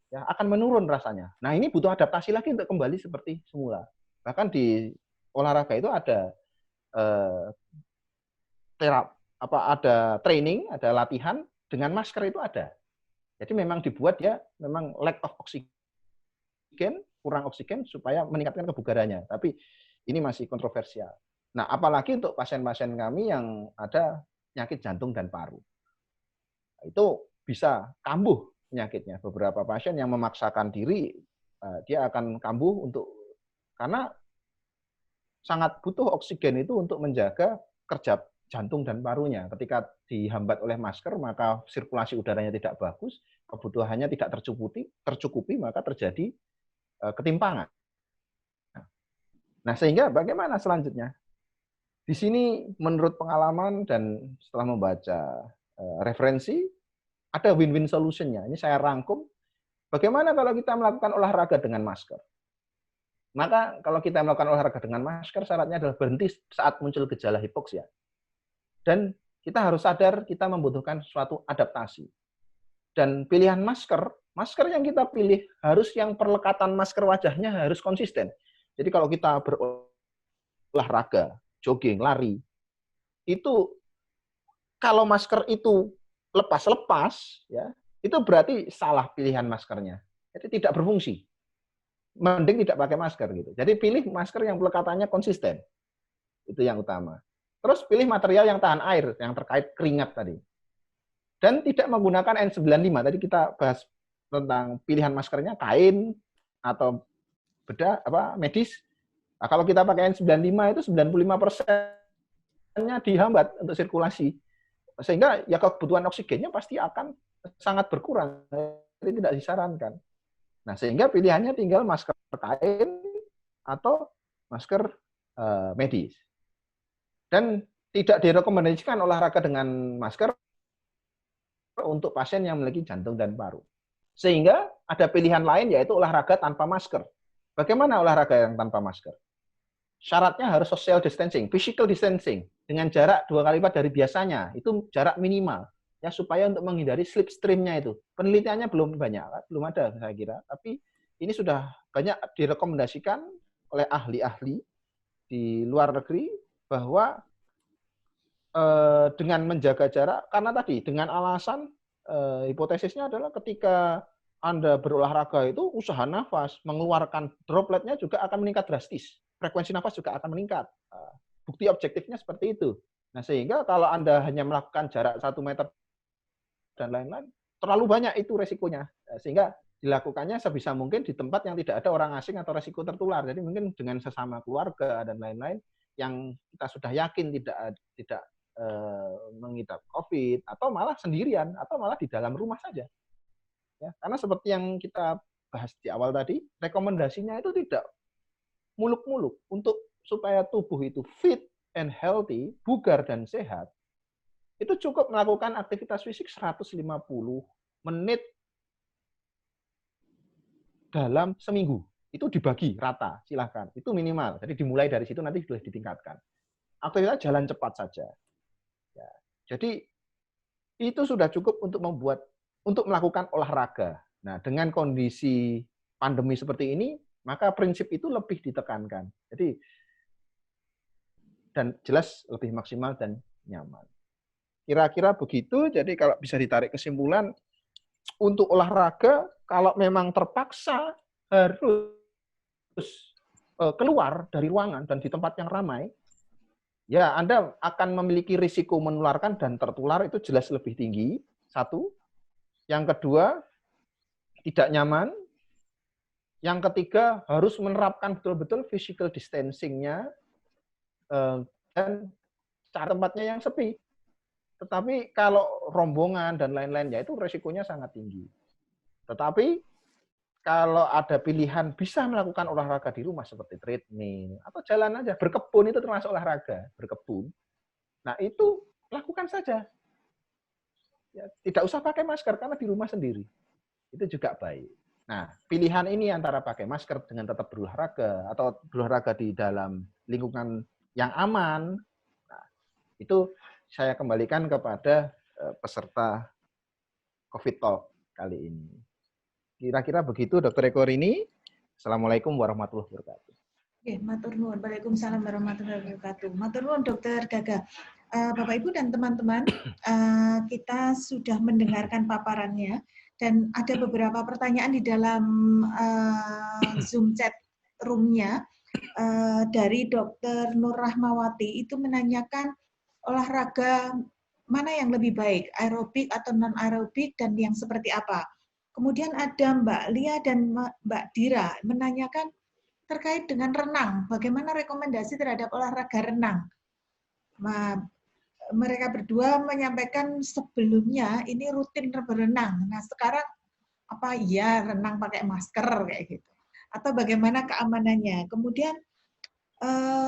S3: Ya, akan menurun rasanya. Nah, ini butuh adaptasi lagi untuk kembali seperti semula. Bahkan di olahraga itu ada ada training, ada latihan dengan masker itu ada. Jadi memang dibuat dia memang lack of oksigen, kurang oksigen supaya meningkatkan kebugarannya. Tapi ini masih kontroversial. Nah, apalagi untuk pasien-pasien kami yang ada penyakit jantung dan paru. Itu bisa kambuh penyakitnya. Beberapa pasien yang memaksakan diri, dia akan kambuh karena sangat butuh oksigen itu untuk menjaga kerja jantung dan parunya. Ketika dihambat oleh masker, maka sirkulasi udaranya tidak bagus, kebutuhannya tidak tercukupi, maka terjadi ketimpangan. Nah, sehingga bagaimana selanjutnya? Di sini menurut pengalaman dan setelah membaca referensi, ada win-win solution-nya. Ini saya rangkum. Bagaimana kalau kita melakukan olahraga dengan masker? Maka kalau kita melakukan olahraga dengan masker, syaratnya adalah berhenti saat muncul gejala hipoksia. Dan kita harus sadar kita membutuhkan suatu adaptasi. Dan pilihan masker yang kita pilih harus yang perlekatan masker wajahnya harus konsisten. Jadi kalau kita berolahraga, jogging, lari, itu kalau masker itu lepas-lepas, ya, itu berarti salah pilihan maskernya. Jadi tidak berfungsi. Mending tidak pakai masker gitu. Jadi pilih masker yang pelekatannya konsisten. Itu yang utama. Terus pilih material yang tahan air, yang terkait keringat tadi. Dan tidak menggunakan N95. Tadi kita bahas tentang pilihan maskernya kain atau medis. Nah, kalau kita pakai N95 itu 95%-nya dihambat untuk sirkulasi. Sehingga ya kebutuhan oksigennya pasti akan sangat berkurang. Jadi tidak disarankan. Nah, sehingga pilihannya tinggal masker kain atau masker medis. Dan tidak direkomendasikan olahraga dengan masker untuk pasien yang memiliki jantung dan paru. Sehingga ada pilihan lain yaitu olahraga tanpa masker. Bagaimana olahraga yang tanpa masker? Syaratnya harus social distancing, physical distancing, dengan jarak 2 kali lipat dari biasanya. Itu jarak minimal. Ya, supaya untuk menghindari slipstream-nya itu. Penelitiannya belum banyak, belum ada saya kira. Tapi ini sudah banyak direkomendasikan oleh ahli-ahli di luar negeri bahwa dengan menjaga jarak, karena tadi dengan alasan hipotesisnya adalah ketika Anda berolahraga itu usaha nafas, mengeluarkan dropletnya juga akan meningkat drastis. Frekuensi nafas juga akan meningkat. Bukti objektifnya seperti itu. Nah, sehingga kalau Anda hanya melakukan jarak 1 meter dan lain-lain, terlalu banyak itu resikonya. Sehingga dilakukannya sebisa mungkin di tempat yang tidak ada orang asing atau resiko tertular. Jadi mungkin dengan sesama keluarga dan lain-lain yang kita sudah yakin tidak mengidap COVID, atau malah sendirian, atau malah di dalam rumah saja. Ya, karena seperti yang kita bahas di awal tadi, rekomendasinya itu tidak muluk-muluk. Untuk supaya tubuh itu fit and healthy, bugar dan sehat, itu cukup melakukan aktivitas fisik 150 menit dalam seminggu. Itu dibagi rata, silahkan. Itu minimal. Jadi dimulai dari situ, nanti boleh ditingkatkan. Aktivitas jalan cepat saja. Ya. Jadi itu sudah cukup untuk melakukan olahraga. Nah, dengan kondisi pandemi seperti ini, maka prinsip itu lebih ditekankan. Jadi dan jelas lebih maksimal dan nyaman. Kira-kira begitu. Jadi kalau bisa ditarik kesimpulan, untuk olahraga kalau memang terpaksa harus keluar dari ruangan dan di tempat yang ramai, ya Anda akan memiliki risiko menularkan dan tertular itu jelas lebih tinggi. Satu. Yang kedua, tidak nyaman. Yang ketiga, harus menerapkan betul-betul physical distancing-nya dan cari tempatnya yang sepi. Tetapi kalau rombongan dan lain-lain, ya itu risikonya sangat tinggi. Tetapi kalau ada pilihan bisa melakukan olahraga di rumah seperti treadmill atau jalan aja, berkebun itu termasuk olahraga, berkebun. Nah, itu lakukan saja. Ya, tidak usah pakai masker karena di rumah sendiri. Itu juga baik. Nah, pilihan ini antara pakai masker dengan tetap berolahraga atau berolahraga di dalam lingkungan yang aman, nah, itu saya kembalikan kepada peserta COVID Talk kali ini. Kira-kira begitu, Dr. Eko Rini. Assalamualaikum warahmatullahi wabarakatuh.
S1: Oke, matur nuwun. Waalaikumsalam warahmatullahi wabarakatuh. Matur nuwun, Dr. Gaga. Bapak Ibu dan teman-teman, kita sudah mendengarkan paparannya dan ada beberapa pertanyaan di dalam Zoom chat room-nya dari Dr. Nur Rahmawati itu menanyakan olahraga mana yang lebih baik, aerobik atau non aerobik dan yang seperti apa. Kemudian ada Mbak Lia dan Mbak Dira menanyakan terkait dengan renang, bagaimana rekomendasi terhadap olahraga renang. Mereka berdua menyampaikan sebelumnya ini rutin berenang. Nah sekarang apa iya renang pakai masker kayak gitu? Atau bagaimana keamanannya? Kemudian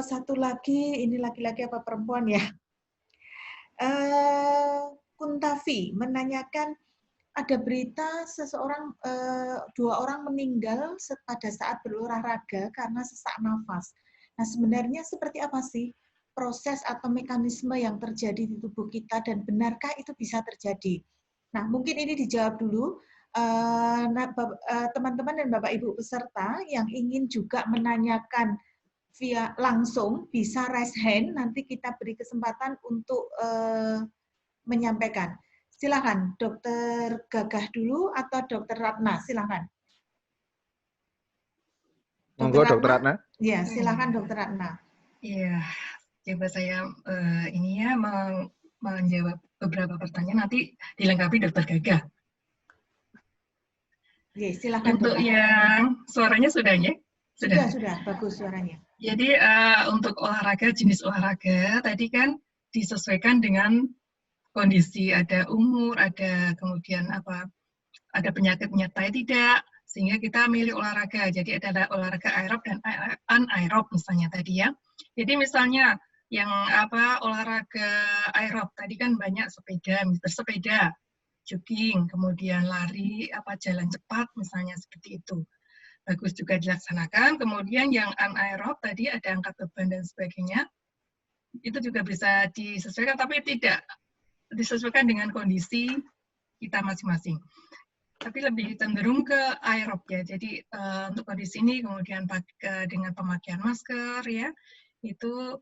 S1: satu lagi, ini laki-laki apa perempuan ya? Kuntavi menanyakan ada berita seseorang, 2 orang meninggal pada saat berolahraga karena sesak nafas. Nah sebenarnya seperti apa sih proses atau mekanisme yang terjadi di tubuh kita dan benarkah itu bisa terjadi? Nah mungkin ini dijawab dulu. Teman-teman dan Bapak Ibu peserta yang ingin juga menanyakan via langsung bisa raise hand, nanti kita beri kesempatan untuk menyampaikan. Silakan, Dokter Gagah dulu atau Dokter Ratna, silakan.
S3: Monggo, Dokter Ratna.
S1: Ya, silakan Dokter Ratna.
S2: Iya, coba saya ini ya menjawab beberapa pertanyaan, nanti dilengkapi Dokter Gagah.
S1: Ya, silakan.
S2: Untuk yang suaranya sudah ya?
S1: Sudah, bagus suaranya.
S2: Jadi untuk olahraga, jenis olahraga tadi kan disesuaikan dengan kondisi, ada umur, ada kemudian ada penyakit menyertai tidak, sehingga kita milih olahraga. Jadi ada olahraga aerob dan anaerob misalnya tadi ya. Jadi misalnya yang olahraga aerob tadi kan banyak bersepeda, jogging, kemudian lari, jalan cepat misalnya seperti itu. Bagus juga dilaksanakan. Kemudian yang anaerob tadi ada angkat beban dan sebagainya. Itu juga bisa disesuaikan, tapi tidak disesuaikan dengan kondisi kita masing-masing. Tapi lebih cenderung ke aerob ya. Jadi untuk kondisi ini kemudian dengan pemakaian masker ya, itu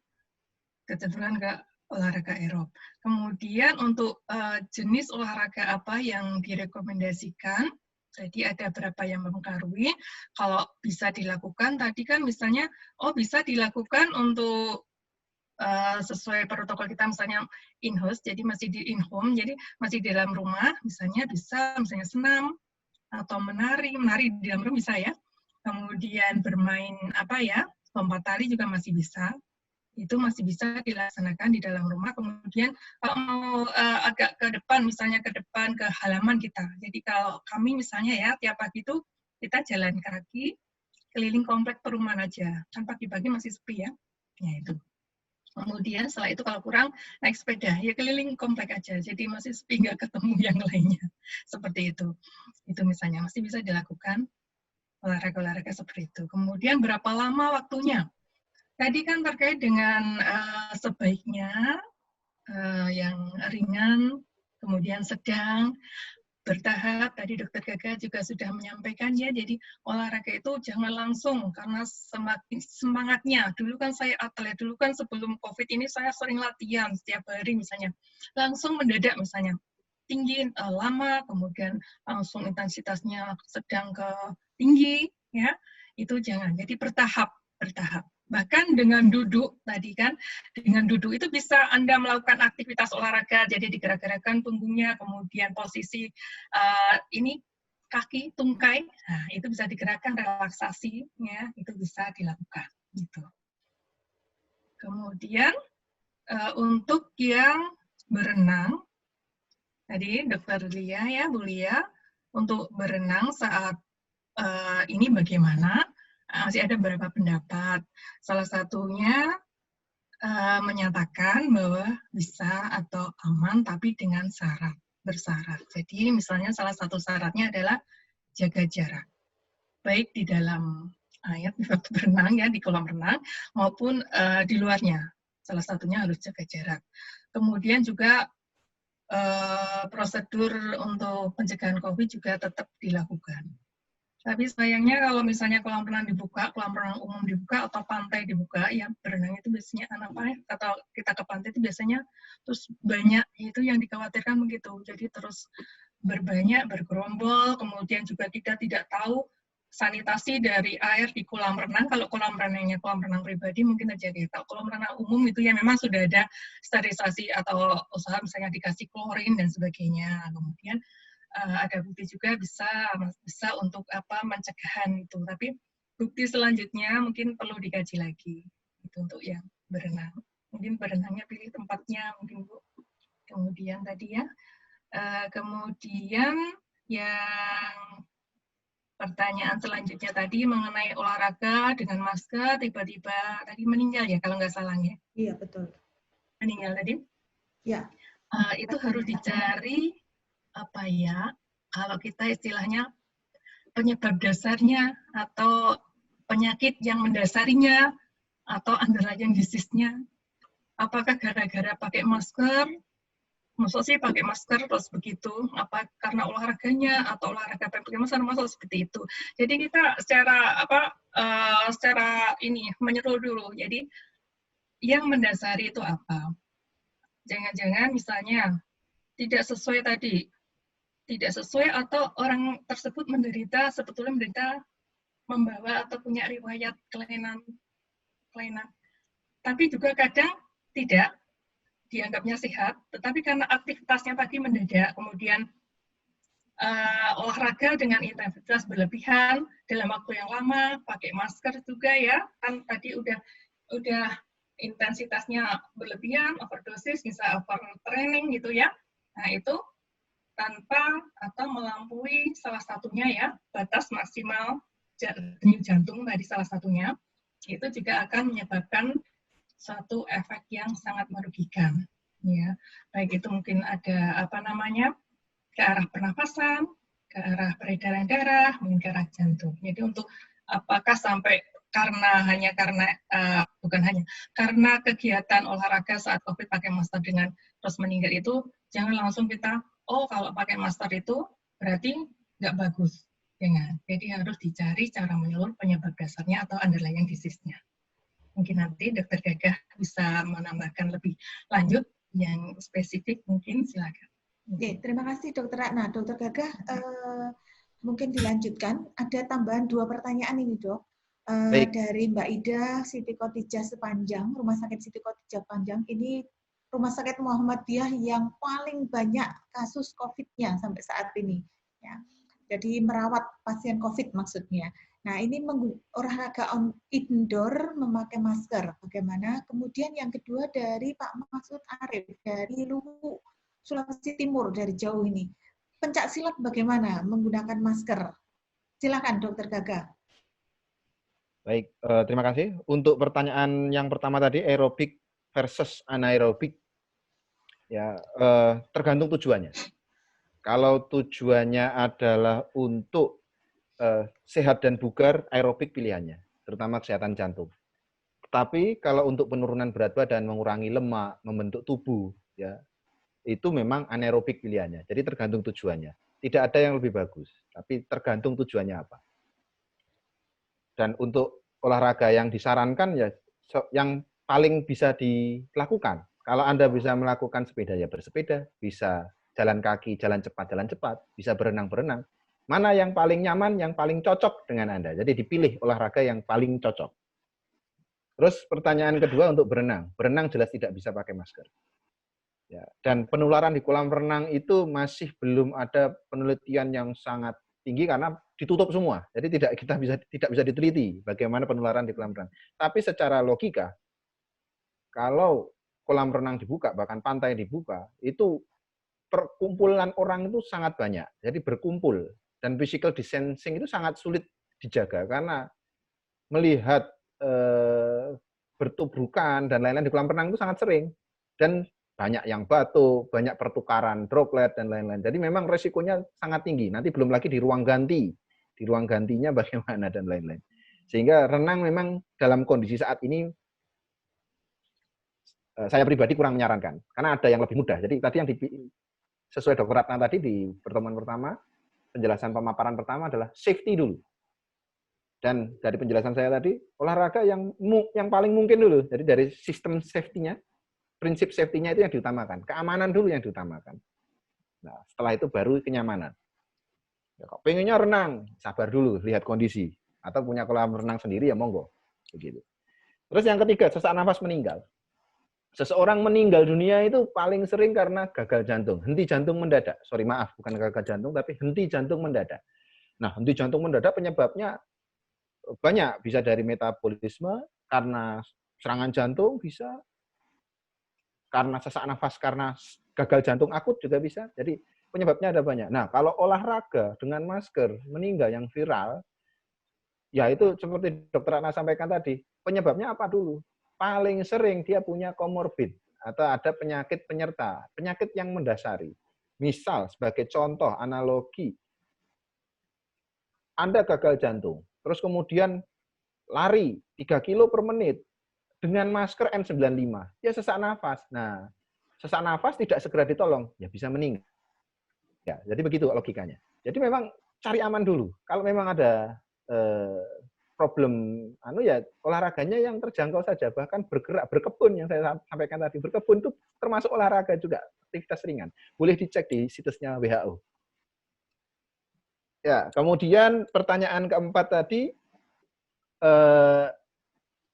S2: kecenderungan ke olahraga aerob. Kemudian untuk jenis olahraga apa yang direkomendasikan, jadi ada berapa yang mempengaruhi. Kalau bisa dilakukan tadi kan misalnya, bisa dilakukan untuk sesuai protokol kita misalnya in-house, jadi masih di in-home, jadi masih di dalam rumah, misalnya bisa misalnya senam atau menari di dalam rumah bisa ya. Kemudian bermain lompat tali juga masih bisa. Itu masih bisa dilaksanakan di dalam rumah. Kemudian kalau mau agak ke depan, misalnya ke depan ke halaman kita. Jadi kalau kami misalnya ya tiap pagi itu kita jalan kaki keliling komplek perumahan aja. Kan pagi-pagi masih sepi ya. Ya itu. Kemudian setelah itu kalau kurang naik sepeda, ya keliling komplek aja. Jadi masih sepi, nggak ketemu yang lainnya. Seperti itu. Itu misalnya masih bisa dilakukan olahraga-olahraga seperti itu. Kemudian berapa lama waktunya? Tadi kan terkait dengan sebaiknya yang ringan, kemudian sedang, bertahap. Tadi Dokter Gaga juga sudah menyampaikan ya, jadi olahraga itu jangan langsung karena semakin semangatnya. Dulu kan saya atlet, dulu kan sebelum COVID ini saya sering latihan setiap hari misalnya. Langsung mendadak misalnya, tinggi lama, kemudian langsung intensitasnya sedang ke tinggi, ya itu jangan. Jadi bertahap. Bahkan dengan duduk tadi kan, dengan duduk itu bisa Anda melakukan aktivitas olahraga, jadi digerak-gerakkan punggungnya, kemudian posisi ini kaki, tungkai, nah itu bisa digerakkan, relaksasi, ya itu bisa dilakukan. Gitu. Kemudian untuk yang berenang, tadi Dokter Lia ya, Bu Lia, untuk berenang saat ini bagaimana? Masih ada beberapa pendapat. Salah satunya menyatakan bahwa bisa atau aman, tapi dengan bersyarat. Jadi misalnya salah satu syaratnya adalah jaga jarak. Baik di dalam air, di waktu berenang, ya, di kolam renang, maupun di luarnya. Salah satunya harus jaga jarak. Kemudian juga prosedur untuk pencegahan COVID juga tetap dilakukan. Tapi sayangnya kalau misalnya kolam renang dibuka, kolam renang umum dibuka atau pantai dibuka, ya berenang itu biasanya atau kita ke pantai itu biasanya terus banyak, itu yang dikhawatirkan begitu. Jadi terus berbanyak, bergerombol, kemudian juga kita tidak tahu sanitasi dari air di kolam renang. Kalau kolam renangnya kolam renang pribadi mungkin terjadi. Kalau kolam renang umum itu ya memang sudah ada sterilisasi atau usaha misalnya dikasih klorin dan sebagainya. Kemudian ada bukti juga bisa untuk pencegahan itu. Tapi bukti selanjutnya mungkin perlu dikaji lagi. Itu untuk yang berenang. Mungkin berenangnya pilih tempatnya mungkin Bu. Kemudian tadi ya. Kemudian yang pertanyaan selanjutnya tadi mengenai olahraga dengan masker tiba-tiba tadi meninggal ya kalau nggak salah ya.
S1: Iya betul.
S2: Meninggal tadi?
S1: Ya.
S2: Itu harus dicari apa ya? Kalau kita istilahnya penyebab dasarnya atau penyakit yang mendasarinya atau underlying disease-nya. Apakah gara-gara pakai masker? Maksud sih pakai masker terus begitu, apa karena olahraganya atau olahraga pakai masker, maksud seperti itu. Jadi kita secara ini menyeluruh dulu. Jadi yang mendasari itu apa? Jangan-jangan misalnya tidak sesuai tadi, tidak sesuai atau orang tersebut sebetulnya menderita membawa atau punya riwayat kelainan. Tapi juga kadang tidak dianggapnya sehat, tetapi karena aktivitasnya tadi mendadak, kemudian olahraga dengan intensitas berlebihan dalam waktu yang lama, pakai masker juga ya, kan tadi udah intensitasnya berlebihan, overdosis, bisa overtraining gitu ya. Nah itu tanpa atau melampaui salah satunya ya, batas maksimal denyut jantung tadi salah satunya, itu juga akan menyebabkan suatu efek yang sangat merugikan, ya. Baik itu mungkin ada ke arah pernafasan, ke arah peredaran darah, mungkin ke arah jantung. Jadi untuk apakah sampai karena kegiatan olahraga saat COVID pakai masker dengan terus meninggal itu, jangan langsung kita, kalau pakai masker itu berarti nggak bagus. Jangan. Jadi harus dicari cara menyeluruh penyebab dasarnya atau underlying disease-nya. Mungkin nanti Dr. Gagah bisa menambahkan lebih lanjut yang spesifik, mungkin silakan.
S1: Oke, terima kasih Dr. Ratna. Dr. Gagah, mungkin dilanjutkan. Ada tambahan 2 pertanyaan ini, Dok. Dari Mbak Ida Siti Khotijah Sepanjang, Rumah Sakit Siti Khotijah Sepanjang. Ini Rumah Sakit Muhammadiyah yang paling banyak kasus COVID-nya sampai saat ini. Ya. Jadi merawat pasien COVID maksudnya. Nah, ini olahraga indoor memakai masker. Bagaimana? Kemudian yang kedua dari Pak Masud Arif dari Luwu, Sulawesi Timur, dari jauh ini. Pencak silat bagaimana menggunakan masker? Silakan Dr. Gagah.
S3: Baik, terima kasih. Untuk pertanyaan yang pertama tadi, aerobik versus anaerobik, ya tergantung tujuannya. Kalau tujuannya adalah untuk sehat dan bugar, aerobik pilihannya, terutama kesehatan jantung. Tapi kalau untuk penurunan berat badan, mengurangi lemak, membentuk tubuh, ya itu memang anaerobik pilihannya. Jadi tergantung tujuannya. Tidak ada yang lebih bagus, tapi tergantung tujuannya apa. Dan untuk olahraga yang disarankan ya yang paling bisa dilakukan. Kalau Anda bisa melakukan sepeda ya bersepeda, bisa jalan kaki, jalan cepat, bisa berenang. Mana yang paling nyaman, yang paling cocok dengan Anda. Jadi dipilih olahraga yang paling cocok. Terus pertanyaan kedua untuk berenang. Berenang jelas tidak bisa pakai masker. Ya, dan penularan di kolam renang itu masih belum ada penelitian yang sangat tinggi karena ditutup semua. Jadi tidak bisa diteliti bagaimana penularan di kolam renang. Tapi secara logika, kalau kolam renang dibuka, bahkan pantai dibuka, itu perkumpulan orang itu sangat banyak. Jadi berkumpul. Dan physical distancing itu sangat sulit dijaga karena melihat bertubrukan dan lain-lain di kolam renang itu sangat sering. Dan banyak yang batuk, banyak pertukaran droplet, dan lain-lain. Jadi memang resikonya sangat tinggi. Nanti belum lagi di ruang ganti. Di ruang gantinya bagaimana, dan lain-lain. Sehingga renang memang dalam kondisi saat ini saya pribadi kurang menyarankan, karena ada yang lebih mudah. Jadi tadi yang sesuai Dr. Ratna tadi di pertemuan pertama, penjelasan pemaparan pertama adalah safety dulu. Dan dari penjelasan saya tadi, olahraga yang paling mungkin dulu. Jadi dari sistem safety-nya, prinsip safety-nya itu yang diutamakan. Keamanan dulu yang diutamakan. Nah, setelah itu baru kenyamanan. Ya, kalau pengennya renang, sabar dulu, lihat kondisi. Atau punya kolam renang sendiri, ya monggo. Begitu. Terus yang ketiga, sesak nafas meninggal. Seseorang meninggal dunia itu paling sering karena gagal jantung, henti jantung mendadak. Sorry, maaf, bukan gagal jantung, tapi henti jantung mendadak. Nah, henti jantung mendadak penyebabnya banyak. Bisa dari metabolisme, karena serangan jantung bisa, karena sesak nafas, karena gagal jantung akut juga bisa. Jadi penyebabnya ada banyak. Nah, kalau olahraga dengan masker meninggal yang viral, ya itu seperti Dr. Ratna sampaikan tadi, penyebabnya apa dulu? Paling sering dia punya komorbid atau ada penyakit penyerta, penyakit yang mendasari. Misal sebagai contoh analogi, Anda gagal jantung, terus kemudian lari 3 kilo per menit dengan masker N95, ya sesak nafas. Nah, sesak nafas tidak segera ditolong, ya bisa meninggal. Ya, jadi begitu logikanya. Jadi memang cari aman dulu. Kalau memang ada problem ya olahraganya yang terjangkau saja, bahkan bergerak, berkebun yang saya sampaikan tadi, berkebun itu termasuk olahraga juga, aktivitas ringan. Boleh dicek di situsnya WHO. Ya, kemudian pertanyaan keempat tadi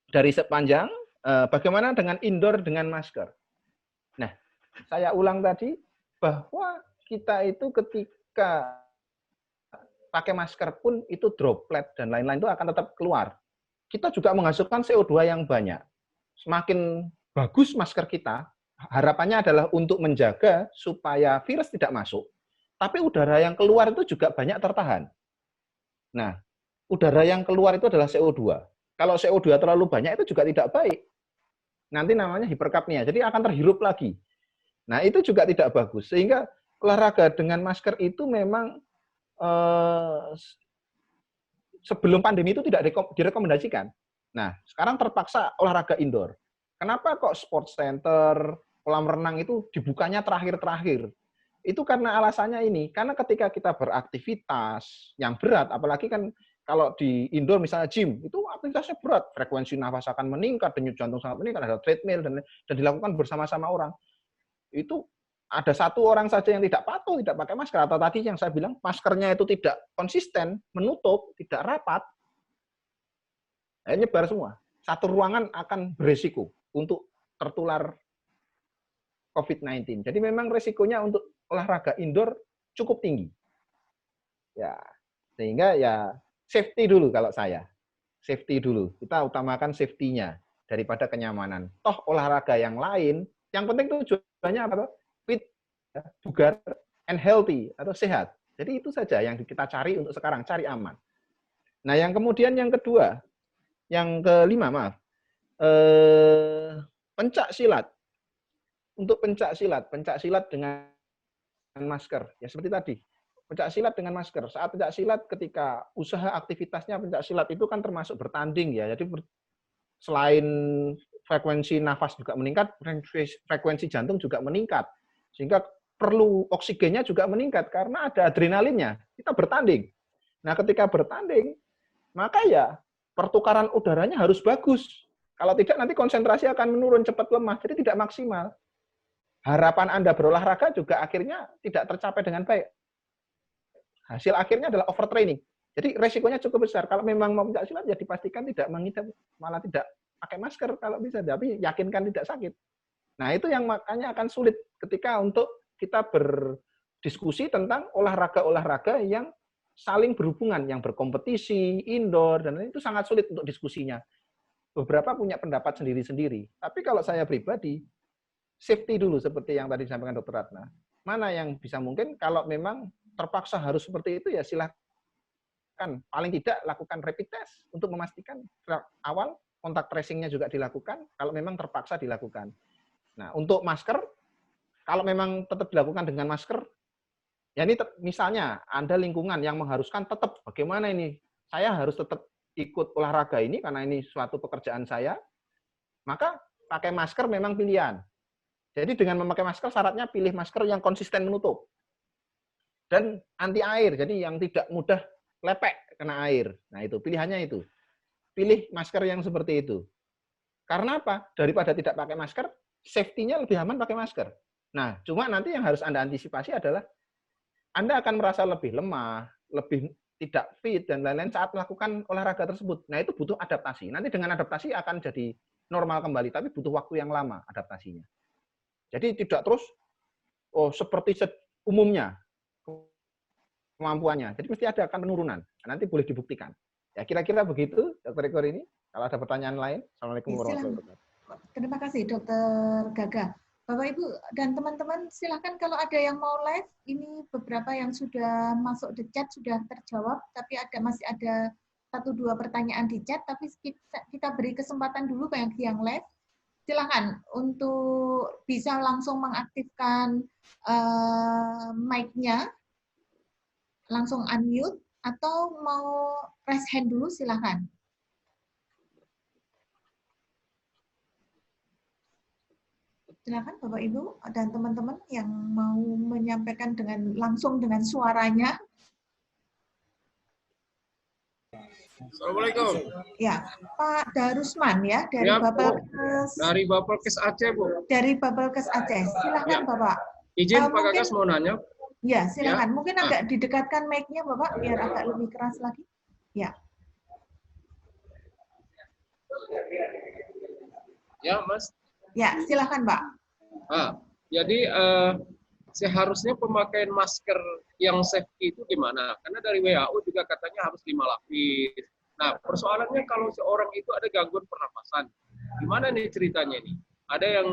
S3: dari sepanjang bagaimana dengan indoor dengan masker? Nah, saya ulang tadi bahwa kita itu ketika pakai masker pun itu droplet dan lain-lain itu akan tetap keluar. Kita juga menghasilkan CO2 yang banyak. Semakin bagus masker kita, harapannya adalah untuk menjaga supaya virus tidak masuk, tapi udara yang keluar itu juga banyak tertahan. Nah, udara yang keluar itu adalah CO2. Kalau CO2 terlalu banyak itu juga tidak baik. Nanti namanya hiperkapnia, jadi akan terhirup lagi. Nah, itu juga tidak bagus. Sehingga olahraga dengan masker itu memang sebelum pandemi itu tidak direkomendasikan. Nah, sekarang terpaksa olahraga indoor. Kenapa kok sport center, kolam renang itu dibukanya terakhir-terakhir? Itu karena alasannya ini. Karena ketika kita beraktivitas yang berat, apalagi kan kalau di indoor misalnya gym, itu aktivitasnya berat. Frekuensi nafas akan meningkat, denyut jantung sangat meningkat, ada treadmill, dan dilakukan bersama-sama orang. Itu ada satu orang saja yang tidak patuh, tidak pakai masker, atau tadi yang saya bilang maskernya itu tidak konsisten, menutup, tidak rapat, nyebar semua. Satu ruangan akan beresiko untuk tertular COVID-19. Jadi memang resikonya untuk olahraga indoor cukup tinggi. Ya, sehingga ya safety dulu kalau saya. Safety dulu. Kita utamakan safety-nya daripada kenyamanan. Toh olahraga yang lain, yang penting tujuannya apa? Fit, bugar, and healthy, atau sehat. Jadi itu saja yang kita cari untuk sekarang, cari aman. Nah, yang kemudian yang kedua, yang kelima, maaf, pencak silat. Untuk pencak silat dengan masker. Ya seperti tadi, pencak silat dengan masker. Saat pencak silat, ketika usaha aktivitasnya pencak silat itu kan termasuk bertanding ya. Jadi selain frekuensi nafas juga meningkat, frekuensi jantung juga meningkat. Sehingga perlu oksigennya juga meningkat karena ada adrenalinnya. Kita bertanding. Nah, ketika bertanding, maka ya pertukaran udaranya harus bagus. Kalau tidak nanti konsentrasi akan menurun, cepat lemah, jadi tidak maksimal. Harapan Anda berolahraga juga akhirnya tidak tercapai dengan baik. Hasil akhirnya adalah overtraining. Jadi resikonya cukup besar. Kalau memang mau pencak silat ya dipastikan tidak mengidap, malah tidak pakai masker kalau bisa, tapi yakinkan tidak sakit. Nah, itu yang makanya akan sulit ketika untuk kita berdiskusi tentang olahraga-olahraga yang saling berhubungan, yang berkompetisi, indoor, dan itu sangat sulit untuk diskusinya. Beberapa punya pendapat sendiri-sendiri. Tapi kalau saya pribadi, safety dulu seperti yang tadi disampaikan Dr. Ratna. Mana yang bisa mungkin, kalau memang terpaksa harus seperti itu, ya silakan. Paling tidak lakukan rapid test untuk memastikan awal, kontak tracing-nya juga dilakukan, kalau memang terpaksa dilakukan. Nah, untuk masker, kalau memang tetap dilakukan dengan masker, ya ini misalnya Anda lingkungan yang mengharuskan tetap, bagaimana ini? Saya harus tetap ikut olahraga ini karena ini suatu pekerjaan saya, maka pakai masker memang pilihan. Jadi dengan memakai masker syaratnya pilih masker yang konsisten menutup. Dan anti air, jadi yang tidak mudah lepek kena air. Nah itu, pilihannya itu. Pilih masker yang seperti itu. Karena apa? Daripada tidak pakai masker, safety-nya lebih aman pakai masker. Nah, cuma nanti yang harus Anda antisipasi adalah Anda akan merasa lebih lemah, lebih tidak fit, dan lain-lain saat melakukan olahraga tersebut. Nah, itu butuh adaptasi. Nanti dengan adaptasi akan jadi normal kembali, tapi butuh waktu yang lama adaptasinya. Jadi tidak terus seperti umumnya kemampuannya. Jadi mesti ada akan penurunan. Nanti boleh dibuktikan. Ya kira-kira begitu, Dr. Eko ini. Kalau ada pertanyaan lain, Assalamualaikum warahmatullahi wabarakatuh.
S1: Terima kasih, Dr. Gagah. Bapak, Ibu, dan teman-teman, silakan kalau ada yang mau live. Ini beberapa yang sudah masuk di chat, sudah terjawab, tapi masih ada 1-2 pertanyaan di chat, tapi kita beri kesempatan dulu bagi yang live. Silakan untuk bisa langsung mengaktifkan mic-nya, langsung unmute, atau mau raise hand dulu, silakan. Silakan Bapak Ibu dan teman-teman yang mau menyampaikan langsung dengan suaranya.
S4: Assalamualaikum.
S1: Ya, Pak Darusman ya, dari
S4: Ya,
S1: Bapelkes.
S4: Dari Bapelkes Aceh, Bu.
S1: Dari Bapelkes Aceh. Silakan
S4: Ya.
S1: Bapak.
S4: Izin Pak Gagas mau nanya.
S1: Ya, silakan.
S4: Ya.
S1: Mungkin agak didekatkan mic-nya Bapak, biar agak lebih keras lagi. Ya.
S4: Ya, Mas.
S1: Ya, silakan Pak.
S4: Jadi seharusnya pemakaian masker yang safety itu gimana? Karena dari WHO juga katanya harus 5 lapis. Nah, persoalannya kalau seorang itu ada gangguan pernapasan, gimana nih ceritanya nih? Ada yang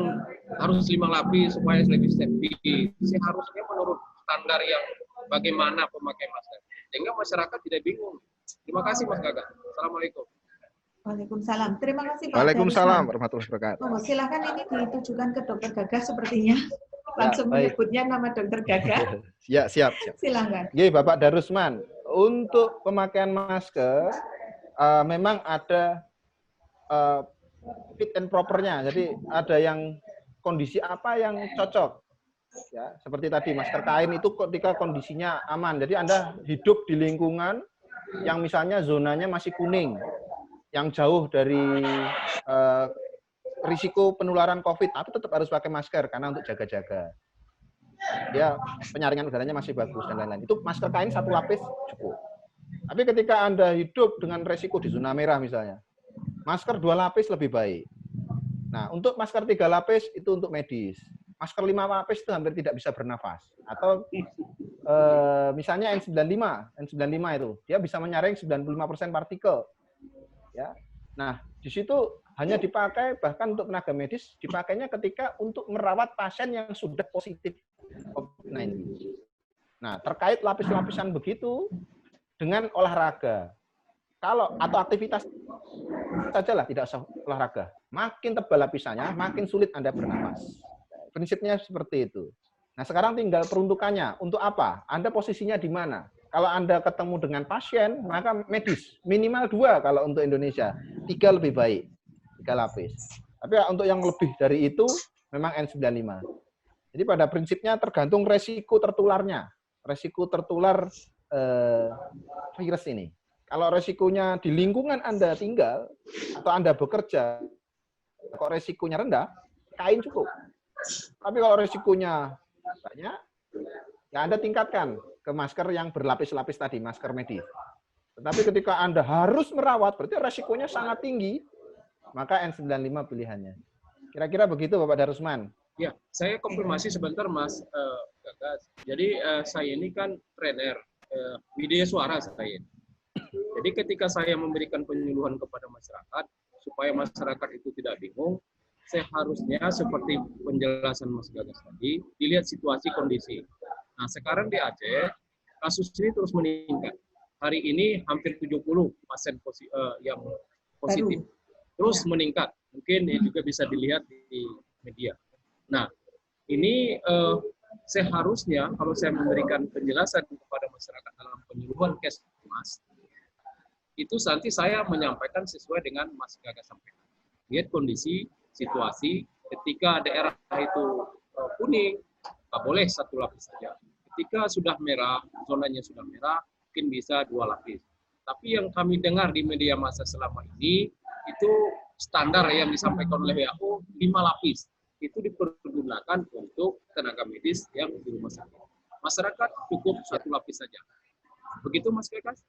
S4: harus 5 lapis supaya lebih safety. Seharusnya menurut standar yang bagaimana pemakaian masker, sehingga masyarakat tidak bingung. Terima kasih Mas Gaga. Assalamualaikum.
S1: Waalaikumsalam. Terima kasih Pak.
S3: Waalaikumsalam warahmatullahi wabarakatuh.
S1: Silakan, ini ditujukan ke Dokter Gagah sepertinya. Langsung menyebutnya nama Dokter Gagah.
S3: Ya, siap.
S1: Silakan.
S3: Oke, Bapak Darusman. Untuk pemakaian masker, memang ada fit and proper-nya. Jadi ada yang kondisi apa yang cocok. Ya, seperti tadi masker kain itu ketika kondisinya aman. Jadi Anda hidup di lingkungan yang misalnya zonanya masih kuning, yang jauh dari risiko penularan COVID, tapi tetap harus pakai masker karena untuk jaga-jaga. Dia penyaringan udaranya masih bagus dan lain-lain. Itu masker kain 1 lapis cukup. Tapi ketika Anda hidup dengan risiko di zona merah misalnya, masker 2 lapis lebih baik. Nah, untuk masker 3 lapis itu untuk medis. Masker 5 lapis itu hampir tidak bisa bernafas. Atau misalnya N95 itu, dia bisa menyaring 95% partikel. Ya. Nah, di situ hanya dipakai bahkan untuk tenaga medis dipakainya ketika untuk merawat pasien yang sudah positif COVID-19. Nah, terkait lapis-lapisan begitu dengan olahraga. Atau aktivitas sajalah, tidak usah olahraga. Makin tebal lapisannya, makin sulit Anda bernapas. Prinsipnya seperti itu. Nah, sekarang tinggal peruntukannya. Untuk apa? Anda posisinya di mana? Kalau Anda ketemu dengan pasien, maka medis. Minimal 2 kalau untuk Indonesia. 3 lebih baik. 3 lapis. Tapi untuk yang lebih dari itu, memang N95. Jadi pada prinsipnya tergantung resiko tertularnya. Resiko tertular virus ini. Kalau resikonya di lingkungan Anda tinggal, atau Anda bekerja, kok resikonya rendah, kain cukup. Tapi kalau resikonya banyak, ya Anda tingkatkan ke masker yang berlapis-lapis tadi, masker medis. Tetapi ketika Anda harus merawat, berarti resikonya sangat tinggi, maka N95 pilihannya. Kira-kira begitu Bapak Darusman.
S4: Ya, saya konfirmasi sebentar Mas Gagas. Jadi saya ini kan trainer media suara saya. Jadi ketika saya memberikan penyuluhan kepada masyarakat, supaya masyarakat itu tidak bingung, seharusnya seperti penjelasan Mas Gagas tadi, dilihat situasi kondisi. Nah, sekarang di Aceh, kasus ini terus meningkat. Hari ini hampir 70 pasien yang positif. Terus meningkat. Mungkin juga bisa dilihat di media. Nah, ini seharusnya kalau saya memberikan penjelasan kepada masyarakat dalam penyuluhan Kesmas, itu nanti saya menyampaikan sesuai dengan Mas Gagas sampaikan. Lihat kondisi, situasi. Ketika daerah itu kuning, boleh 1 lapis saja. Ketika sudah merah, zonanya sudah merah, mungkin bisa 2 lapis. Tapi yang kami dengar di media massa selama ini, itu standar yang disampaikan oleh WHO 5 lapis. Itu dipergunakan untuk tenaga medis yang di rumah sakit. Masyarakat cukup 1 lapis saja. Begitu Mas Kekas?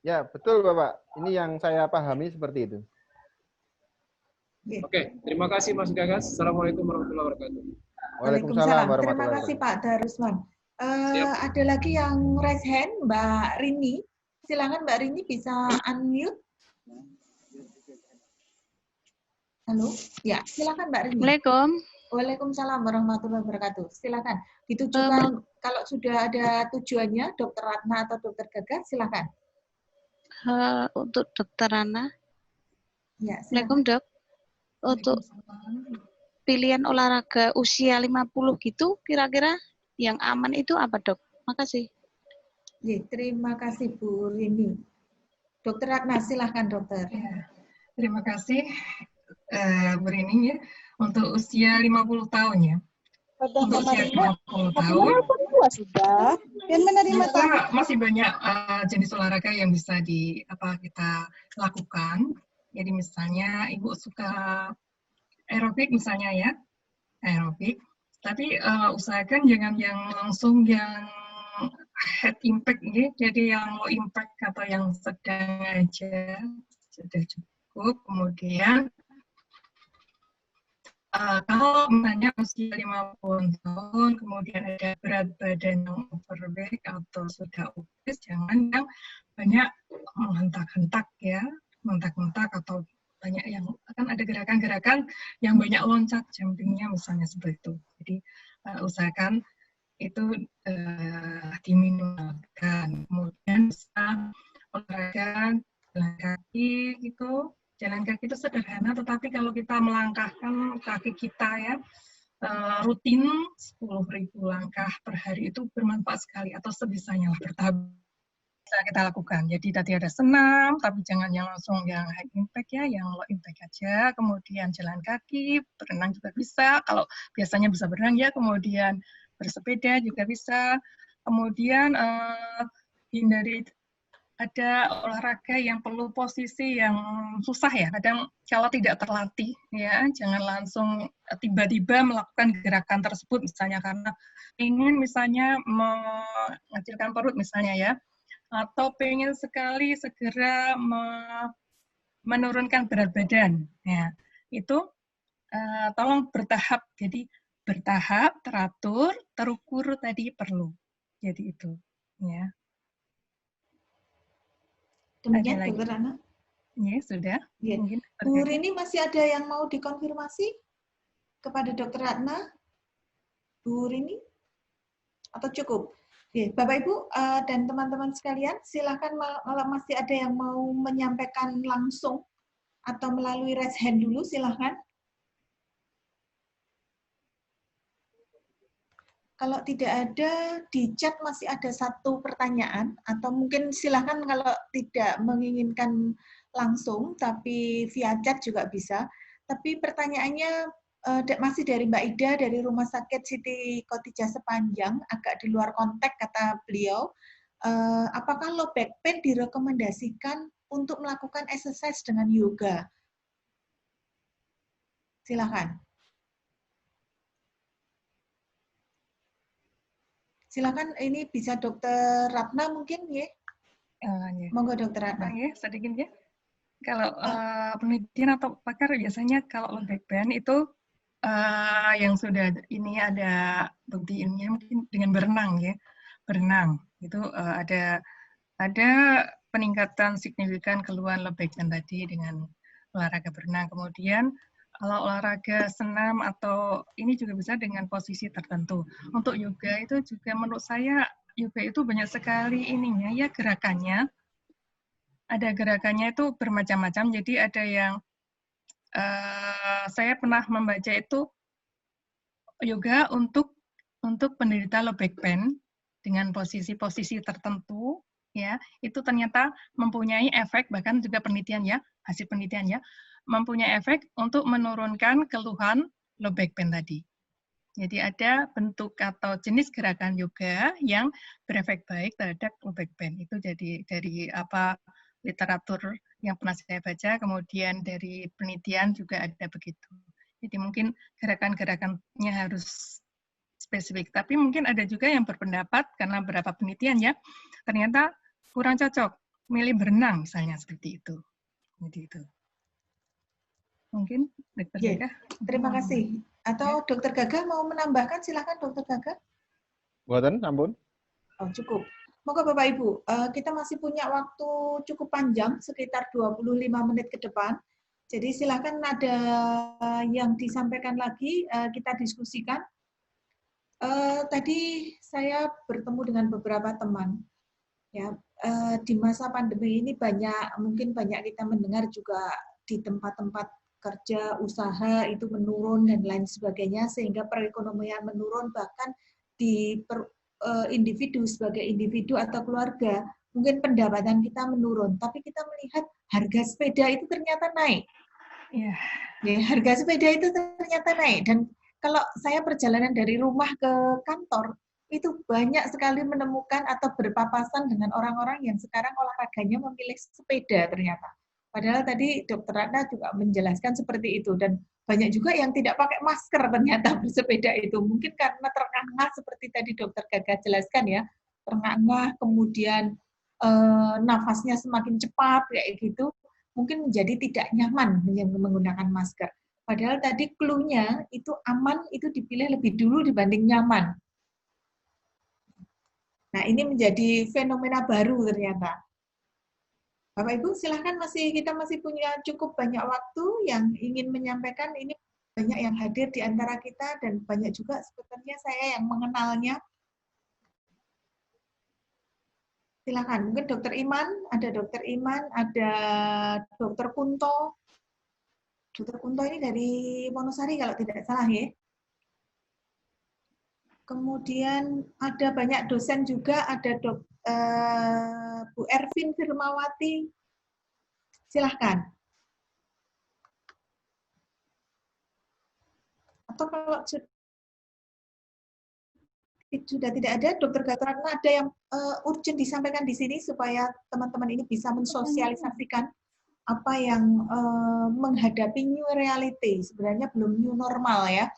S3: Ya, betul Bapak. Ini yang saya pahami seperti itu.
S4: Oke, terima kasih Mas Gagas. Assalamualaikum warahmatullahi wabarakatuh.
S3: Waalaikumsalam
S1: Terima
S3: warahmatullahi
S1: kasih
S3: wabarakatuh.
S1: Pak Darusman. Ada lagi yang raise hand, Mbak Rini. Silakan Mbak Rini bisa unmute. Halo, ya silakan Mbak Rini.
S5: Assalamualaikum.
S1: Waalaikumsalam warahmatullahi wabarakatuh. Silakan ditujukan kalau sudah ada tujuannya, Dokter Ratna atau Dokter Gagas, silakan.
S5: Untuk Dokter Rana.
S1: Ya,
S5: Assalamualaikum Dok. Untuk pilihan olahraga usia 50 gitu, kira-kira yang aman itu apa Dok? Makasih.
S1: Ya, terima kasih Bu Rini. Dokter Ratna, silahkan dokter.
S2: Ya, terima kasih Bu Rini ya. Untuk usia 50 tahun ya. Untuk usia 50 tahun,
S6: sudah dan menerima
S2: kita masih banyak jenis olahraga yang bisa kita lakukan. Jadi misalnya Ibu suka aerobik misalnya ya, aerobik. Tapi usahakan jangan yang langsung yang head impact ya, jadi yang low impact atau yang sedang aja sudah cukup. Kemudian kalau misalnya usia 50 tahun, kemudian ada berat badan yang overweight atau sudah obes, jangan yang banyak menghentak-hentak ya, menghentak-hentak atau banyak yang akan ada gerakan-gerakan yang banyak loncat jumpingnya misalnya seperti itu. Jadi usahakan itu diminimalkan. Kemudian bisa olahraga jalan kaki gitu. Jalan kaki itu sederhana, tetapi kalau kita melangkahkan kaki kita ya rutin 10.000 langkah per hari itu bermanfaat sekali, atau sebisanya lah bertahap bisa kita lakukan. Jadi tadi ada senam, tapi jangan yang langsung yang high impact ya, yang low impact aja. Kemudian jalan kaki, berenang juga bisa. Kalau biasanya bisa berenang ya, kemudian bersepeda juga bisa. Kemudian hindari ada olahraga yang perlu posisi yang susah ya. Kadang kalau tidak terlatih ya, jangan langsung tiba-tiba melakukan gerakan tersebut misalnya karena ingin misalnya mengecilkan perut misalnya ya, atau pengen sekali segera menurunkan berat badan. Ya, itu tolong bertahap. Jadi bertahap, teratur, terukur tadi perlu. Jadi itu ya.
S1: Demikian Dokter Rana.
S2: Ya, sudah.
S1: Ya. Bu Rini masih ada yang mau dikonfirmasi kepada Dokter Ratna? Bu Rini? Atau cukup? Ya, Bapak Ibu dan teman-teman sekalian, silakan kalau masih ada yang mau menyampaikan langsung atau melalui raise hand dulu, silakan. Kalau tidak ada, di chat masih ada satu pertanyaan, atau mungkin silakan kalau tidak menginginkan langsung, tapi via chat juga bisa. Tapi pertanyaannya masih dari Mbak Ida, dari Rumah Sakit Siti Khotijah Sepanjang, agak di luar konteks kata beliau. Apakah low back pain direkomendasikan untuk melakukan exercise dengan yoga? Silakan. Silakan, ini bisa Dokter Ratna mungkin ya?
S2: Ya.
S1: Monggo Dokter Ratna.
S2: Ya, sedikit ya. Kalau penelitian atau pakar biasanya kalau low back pain itu yang sudah ini ada bukti ilmiah mungkin dengan berenang ya. Berenang itu ada peningkatan signifikan keluhan low back pain tadi dengan olahraga berenang. Kemudian kalau olahraga senam atau ini juga bisa dengan posisi tertentu. Untuk yoga itu juga menurut saya yoga itu banyak sekali ininya ya gerakannya. Ada gerakannya itu bermacam-macam. Jadi ada yang saya pernah membaca itu yoga untuk penderita low back pain dengan posisi-posisi tertentu ya, itu ternyata mempunyai efek, bahkan juga penelitian ya, hasil penelitian ya, mempunyai efek untuk menurunkan keluhan low back pain tadi. Jadi ada bentuk atau jenis gerakan yoga yang berefek baik terhadap low back pain. Itu jadi dari apa literatur yang pernah saya baca, kemudian dari penelitian juga ada begitu. Jadi mungkin gerakan-gerakannya harus spesifik. Tapi mungkin ada juga yang berpendapat karena beberapa penelitian ya, ternyata kurang cocok milih berenang misalnya seperti itu. Jadi itu. Mungkin Dokter Gagah.
S1: Terima kasih. Atau Dokter Gagah mau menambahkan, silakan Dokter Gagah.
S3: Buatan, ampun.
S1: Oh, cukup. Moga Bapak Ibu, kita masih punya waktu cukup panjang, sekitar 25 menit ke depan. Jadi silakan ada yang disampaikan lagi, kita diskusikan. Tadi saya bertemu dengan beberapa teman. Ya, di masa pandemi ini mungkin banyak kita mendengar juga di tempat-tempat kerja, usaha itu menurun dan lain sebagainya, sehingga perekonomian menurun, bahkan di individu sebagai individu atau keluarga, mungkin pendapatan kita menurun, tapi kita melihat harga sepeda itu ternyata naik.
S2: Yeah.
S1: Ya, harga sepeda itu ternyata naik, dan kalau saya perjalanan dari rumah ke kantor, itu banyak sekali menemukan atau berpapasan dengan orang-orang yang sekarang olahraganya memilih sepeda ternyata. Padahal tadi Dokter Ratna juga menjelaskan seperti itu, dan banyak juga yang tidak pakai masker ternyata bersepeda itu. Mungkin karena terengah-engah seperti tadi Dokter Gagah jelaskan ya, terengah-engah, kemudian nafasnya semakin cepat kayak gitu, mungkin menjadi tidak nyaman menggunakan masker. Padahal tadi clue-nya itu aman itu dipilih lebih dulu dibanding nyaman. Nah, ini menjadi fenomena baru ternyata. Bapak Ibu, silahkan kita masih punya cukup banyak waktu yang ingin menyampaikan. Ini banyak yang hadir di antara kita dan banyak juga sebetulnya saya yang mengenalnya. Silahkan, mungkin Dokter Iman, ada Dokter Kunto. Dokter Kunto ini dari Wonosari kalau tidak salah ya. Kemudian ada banyak dosen juga, ada Bu Ervin Firmawati. Silahkan. Atau kalau sudah tidak ada, Dokter Gatratna ada yang urgent disampaikan di sini supaya teman-teman ini bisa mensosialisasikan apa yang menghadapi new reality. Sebenarnya belum new normal ya,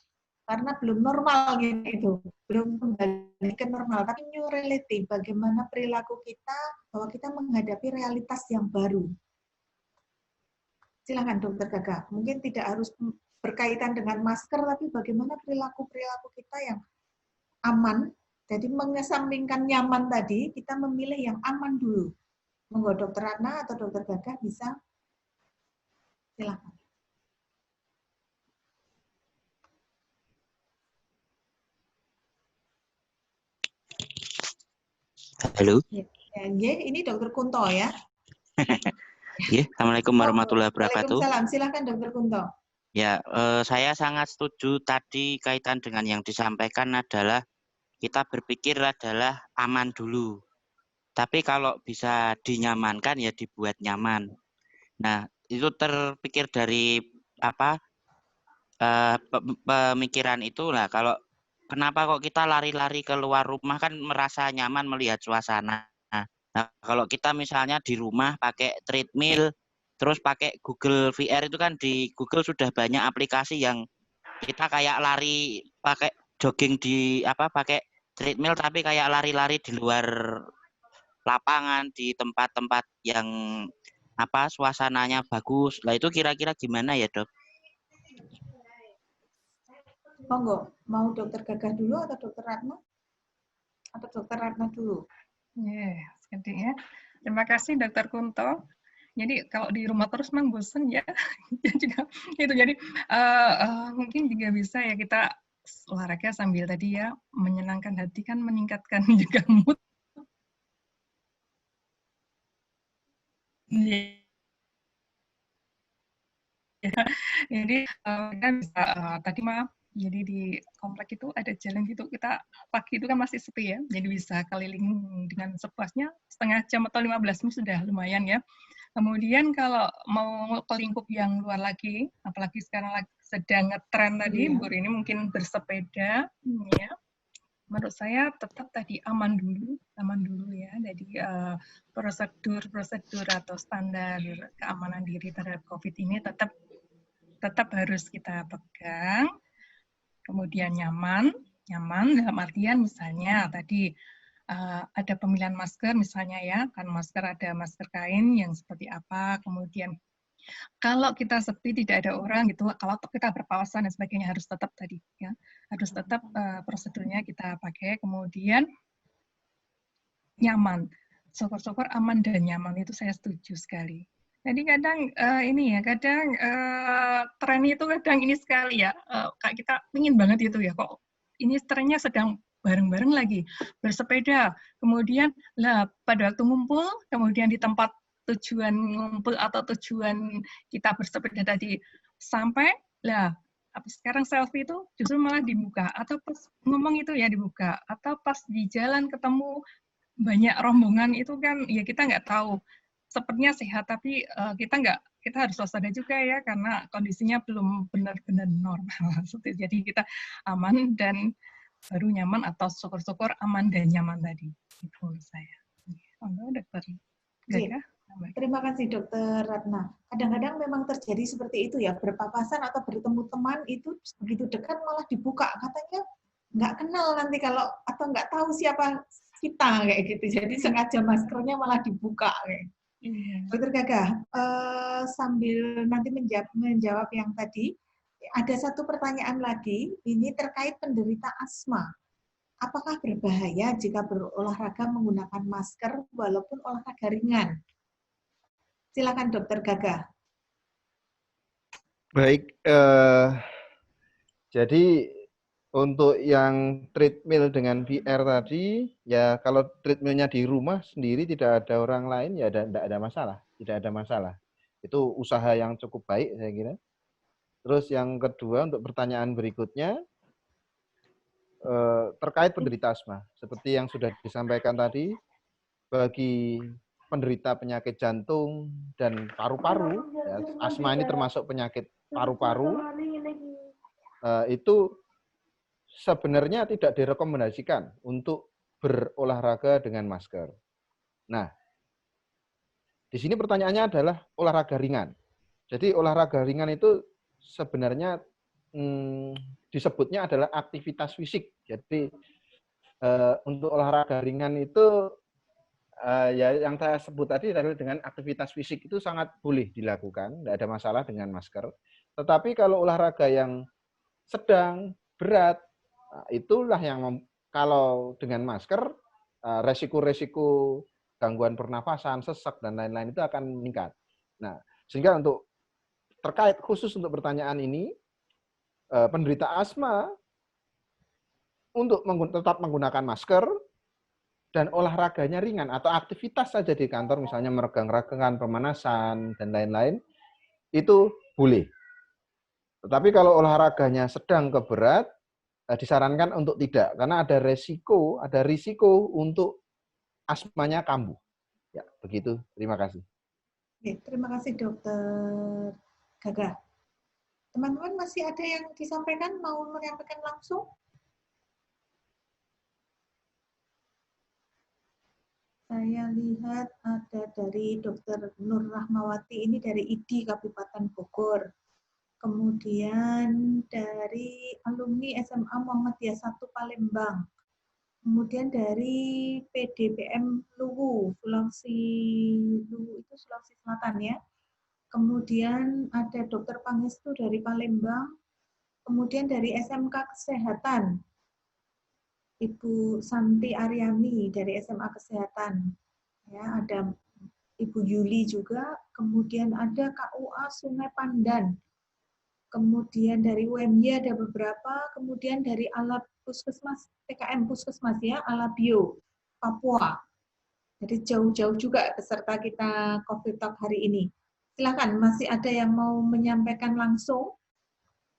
S1: karena belum normal gitu, belum kembali ke normal, tapi new reality, bagaimana perilaku kita, bahwa kita menghadapi realitas yang baru. Silakan Dokter Gagah, mungkin tidak harus berkaitan dengan masker, tapi bagaimana perilaku-perilaku kita yang aman. Jadi mengesampingkan nyaman tadi, kita memilih yang aman dulu. Monggo Dokter Ratna atau Dokter Gagah bisa. Silakan.
S7: Halo.
S1: Ya, ini Dokter Kunto ya.
S7: Ya, Assalamualaikum warahmatullahi wabarakatuh.
S1: Waalaikumsalam. Silakan Dokter Kunto.
S7: Ya, saya sangat setuju tadi kaitan dengan yang disampaikan adalah kita berpikir adalah aman dulu. Tapi kalau bisa dinyamankan ya dibuat nyaman. Nah, itu terpikir dari apa pemikiran itu lah. Kalau kenapa kok kita lari-lari keluar rumah kan merasa nyaman melihat suasana. Nah, kalau kita misalnya di rumah pakai treadmill, terus pakai Google VR itu kan di Google sudah banyak aplikasi yang kita kayak lari pakai jogging pakai treadmill tapi kayak lari-lari di luar lapangan di tempat-tempat yang suasananya bagus. Lah itu kira-kira gimana ya, Dok?
S1: Monggo, mau Dokter Gagah dulu atau Dokter Ratna? Atau Dokter Ratna dulu?
S2: Ya, terima kasih Dokter Kunto. Jadi kalau di rumah terus memang bosen ya. Jadi mungkin juga bisa ya kita olahraga sambil tadi ya menyenangkan hati kan meningkatkan juga mood. Ya. Jadi kita bisa tadi Jadi di komplek itu ada jalan gitu, kita pagi itu kan masih sepi ya, jadi bisa keliling dengan sepuasnya setengah jam atau 15 menit sudah lumayan ya. Kemudian kalau mau ke lingkup yang luar lagi, apalagi sekarang lagi sedang ngetren tadi, Bu Rini mungkin bersepeda, ya. Menurut saya tetap tadi aman dulu ya. Jadi prosedur atau standar keamanan diri terhadap COVID ini tetap harus kita pegang. Kemudian nyaman dalam artian misalnya tadi ada pemilihan masker misalnya ya, kan masker ada masker kain yang seperti apa, kemudian kalau kita sepi tidak ada orang gitu, kalau kita berpawasan dan sebagainya harus tetap tadi ya, harus tetap prosedurnya kita pakai, kemudian nyaman, syukur-syukur aman dan nyaman itu saya setuju sekali. Jadi kadang kadang tren itu kadang ini sekali ya, kayak kita ingin banget itu ya, kok ini trennya sedang bareng-bareng lagi, bersepeda, kemudian lah pada waktu ngumpul, kemudian di tempat tujuan ngumpul atau tujuan kita bersepeda tadi sampai, lah sekarang selfie itu justru malah dibuka, atau pas ngomong itu ya dibuka, atau pas di jalan ketemu banyak rombongan itu kan ya kita nggak tahu, sepertinya sehat tapi kita harus waspada juga ya karena kondisinya belum benar-benar normal. Jadi kita aman dan baru nyaman atau syukur-syukur aman dan nyaman tadi. Itu menurut saya. Dokter Gaga.
S1: Terima kasih Dokter Ratna. Kadang-kadang memang terjadi seperti itu ya, berpapasan atau bertemu teman itu begitu dekat malah dibuka, katanya nggak kenal nanti kalau atau nggak tahu siapa kita kayak gitu. Jadi sengaja maskernya malah dibuka kayak. Dokter Gaga, sambil nanti menjawab yang tadi, ada satu pertanyaan lagi, ini terkait penderita asma. Apakah berbahaya jika berolahraga menggunakan masker walaupun olahraga ringan? Silakan Dokter Gaga.
S3: Baik, jadi untuk yang treadmill dengan VR tadi, ya kalau treadmillnya di rumah sendiri tidak ada orang lain, ya tidak ada masalah. Tidak ada masalah. Itu usaha yang cukup baik, saya kira. Terus yang kedua, untuk pertanyaan berikutnya, terkait penderita asma. Seperti yang sudah disampaikan tadi, bagi penderita penyakit jantung dan paru-paru, ya, asma ini termasuk penyakit paru-paru, itu sebenarnya tidak direkomendasikan untuk berolahraga dengan masker. Nah, di sini pertanyaannya adalah olahraga ringan. Jadi olahraga ringan itu sebenarnya disebutnya adalah aktivitas fisik. Jadi untuk olahraga ringan itu ya yang saya sebut tadi adalah dengan aktivitas fisik itu sangat boleh dilakukan, tidak ada masalah dengan masker. Tetapi kalau olahraga yang sedang, berat, itulah yang kalau dengan masker, resiko-resiko gangguan pernafasan, sesak, dan lain-lain itu akan meningkat. Nah, sehingga untuk terkait khusus untuk pertanyaan ini, penderita asma untuk tetap menggunakan masker dan olahraganya ringan atau aktivitas saja di kantor, misalnya meregang-regangan, pemanasan, dan lain-lain, itu boleh. Tetapi kalau olahraganya sedang ke berat, disarankan untuk tidak, karena ada risiko untuk asmanya kambuh. Ya, begitu. Terima kasih.
S1: Oke, terima kasih Dokter Gaga. Teman-teman masih ada yang disampaikan, mau menyampaikan langsung? Saya lihat ada dari Dokter Nur Rahmawati, ini dari ID Kabupaten Bogor. Kemudian dari alumni SMA Muhammadiyah 1 Palembang. Kemudian dari PDPM Luwu, Sulawesi Selatan ya. Kemudian ada Dokter Pangestu dari Palembang. Kemudian dari SMK Kesehatan, Ibu Santi Aryani dari SMA Kesehatan. Ya, ada Ibu Yuli juga. Kemudian ada KUA Sungai Pandan. Kemudian dari UMY ada beberapa, kemudian dari Alab Puskesmas, TKM Puskesmas ya, Alabio, Papua. Jadi jauh-jauh juga peserta kita COVID Talk hari ini. Silakan, masih ada yang mau menyampaikan langsung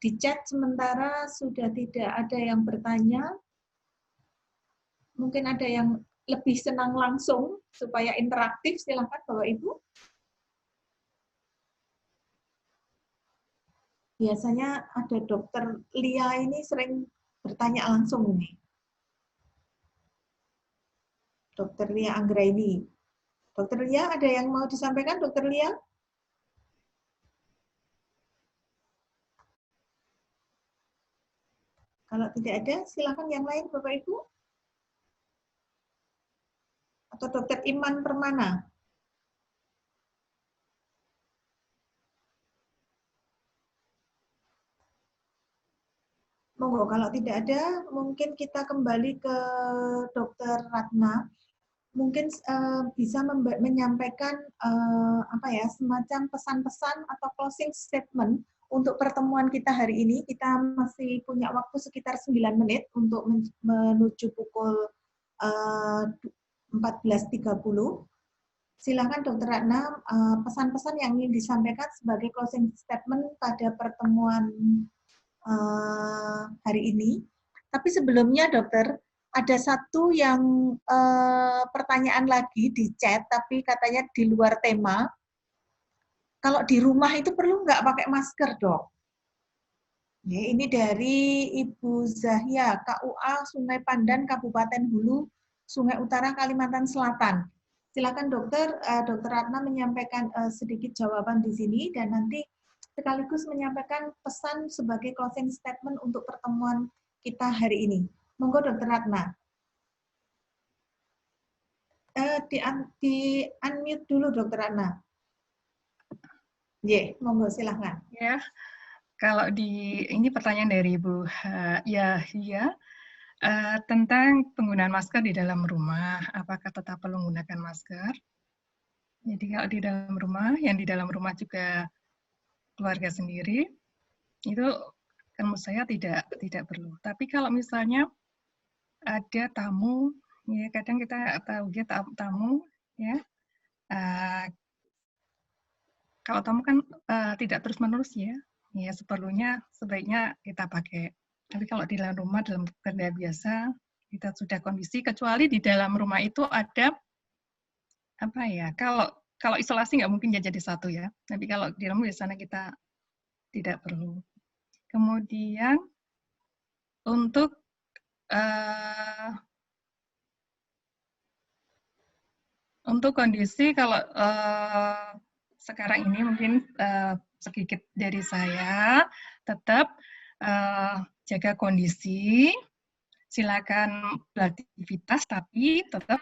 S1: di chat sementara sudah tidak ada yang bertanya. Mungkin ada yang lebih senang langsung supaya interaktif, silakan Bapak Ibu. Biasanya ada Dokter Lia ini sering bertanya langsung ini. Dokter Lia Anggraini. Dokter Lia, ada yang mau disampaikan, Dokter Lia? Kalau tidak ada, silakan yang lain, Bapak Ibu. Atau Dokter Iman Permana. Monggo, kalau tidak ada, mungkin kita kembali ke Dokter Ratna. Mungkin bisa menyampaikan semacam pesan-pesan atau closing statement untuk pertemuan kita hari ini. Kita masih punya waktu sekitar 9 menit untuk menuju pukul 14.30. Silakan Dokter Ratna, pesan-pesan yang ingin disampaikan sebagai closing statement pada pertemuan hari ini. Tapi sebelumnya Dokter, ada satu yang pertanyaan lagi di chat, tapi katanya di luar tema. Kalau di rumah itu perlu nggak pakai masker, Dok? Ya, ini dari Ibu Zahia, KUA Sungai Pandan, Kabupaten Hulu, Sungai Utara, Kalimantan Selatan. Silakan Dokter, Dokter Ratna menyampaikan sedikit jawaban di sini dan nanti sekaligus menyampaikan pesan sebagai closing statement untuk pertemuan kita hari ini. Monggo Dokter Ratna. Di unmute dulu Dokter Ratna. Monggo silahkan.
S2: Ya, kalau ini pertanyaan dari Ibu Yahya tentang penggunaan masker di dalam rumah, apakah tetap perlu menggunakan masker? Jadi kalau di dalam rumah, yang di dalam rumah juga keluarga sendiri, itu menurut saya tidak perlu. Tapi kalau misalnya ada tamu, ya kadang kita tahu ya tamu, ya kalau tamu kan tidak terus-menerus ya sebaiknya kita pakai. Tapi kalau di dalam rumah, dalam kerja biasa, kita sudah kondisi, kecuali di dalam rumah itu ada kalau isolasi nggak mungkin jadi satu ya. Tapi kalau di rumah biasanya kita tidak perlu. Kemudian untuk kondisi kalau sekarang ini mungkin sedikit dari saya tetap jaga kondisi, silakan beraktivitas tapi tetap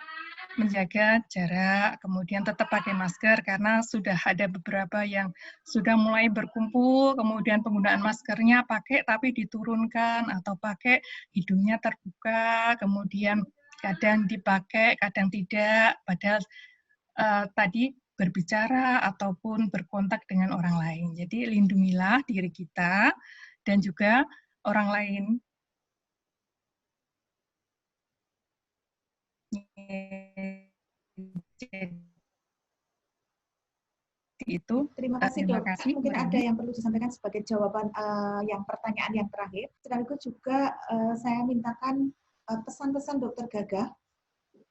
S2: menjaga jarak, kemudian tetap pakai masker karena sudah ada beberapa yang sudah mulai berkumpul, kemudian penggunaan maskernya pakai tapi diturunkan atau pakai hidungnya terbuka, kemudian kadang dipakai, kadang tidak, padahal tadi berbicara ataupun berkontak dengan orang lain. Jadi lindungilah diri kita dan juga orang lain. Itu.
S1: Terima kasih Dok. Mungkin ada yang perlu disampaikan sebagai jawaban yang pertanyaan yang terakhir. Sekaligus juga saya mintakan pesan-pesan Dokter Gagah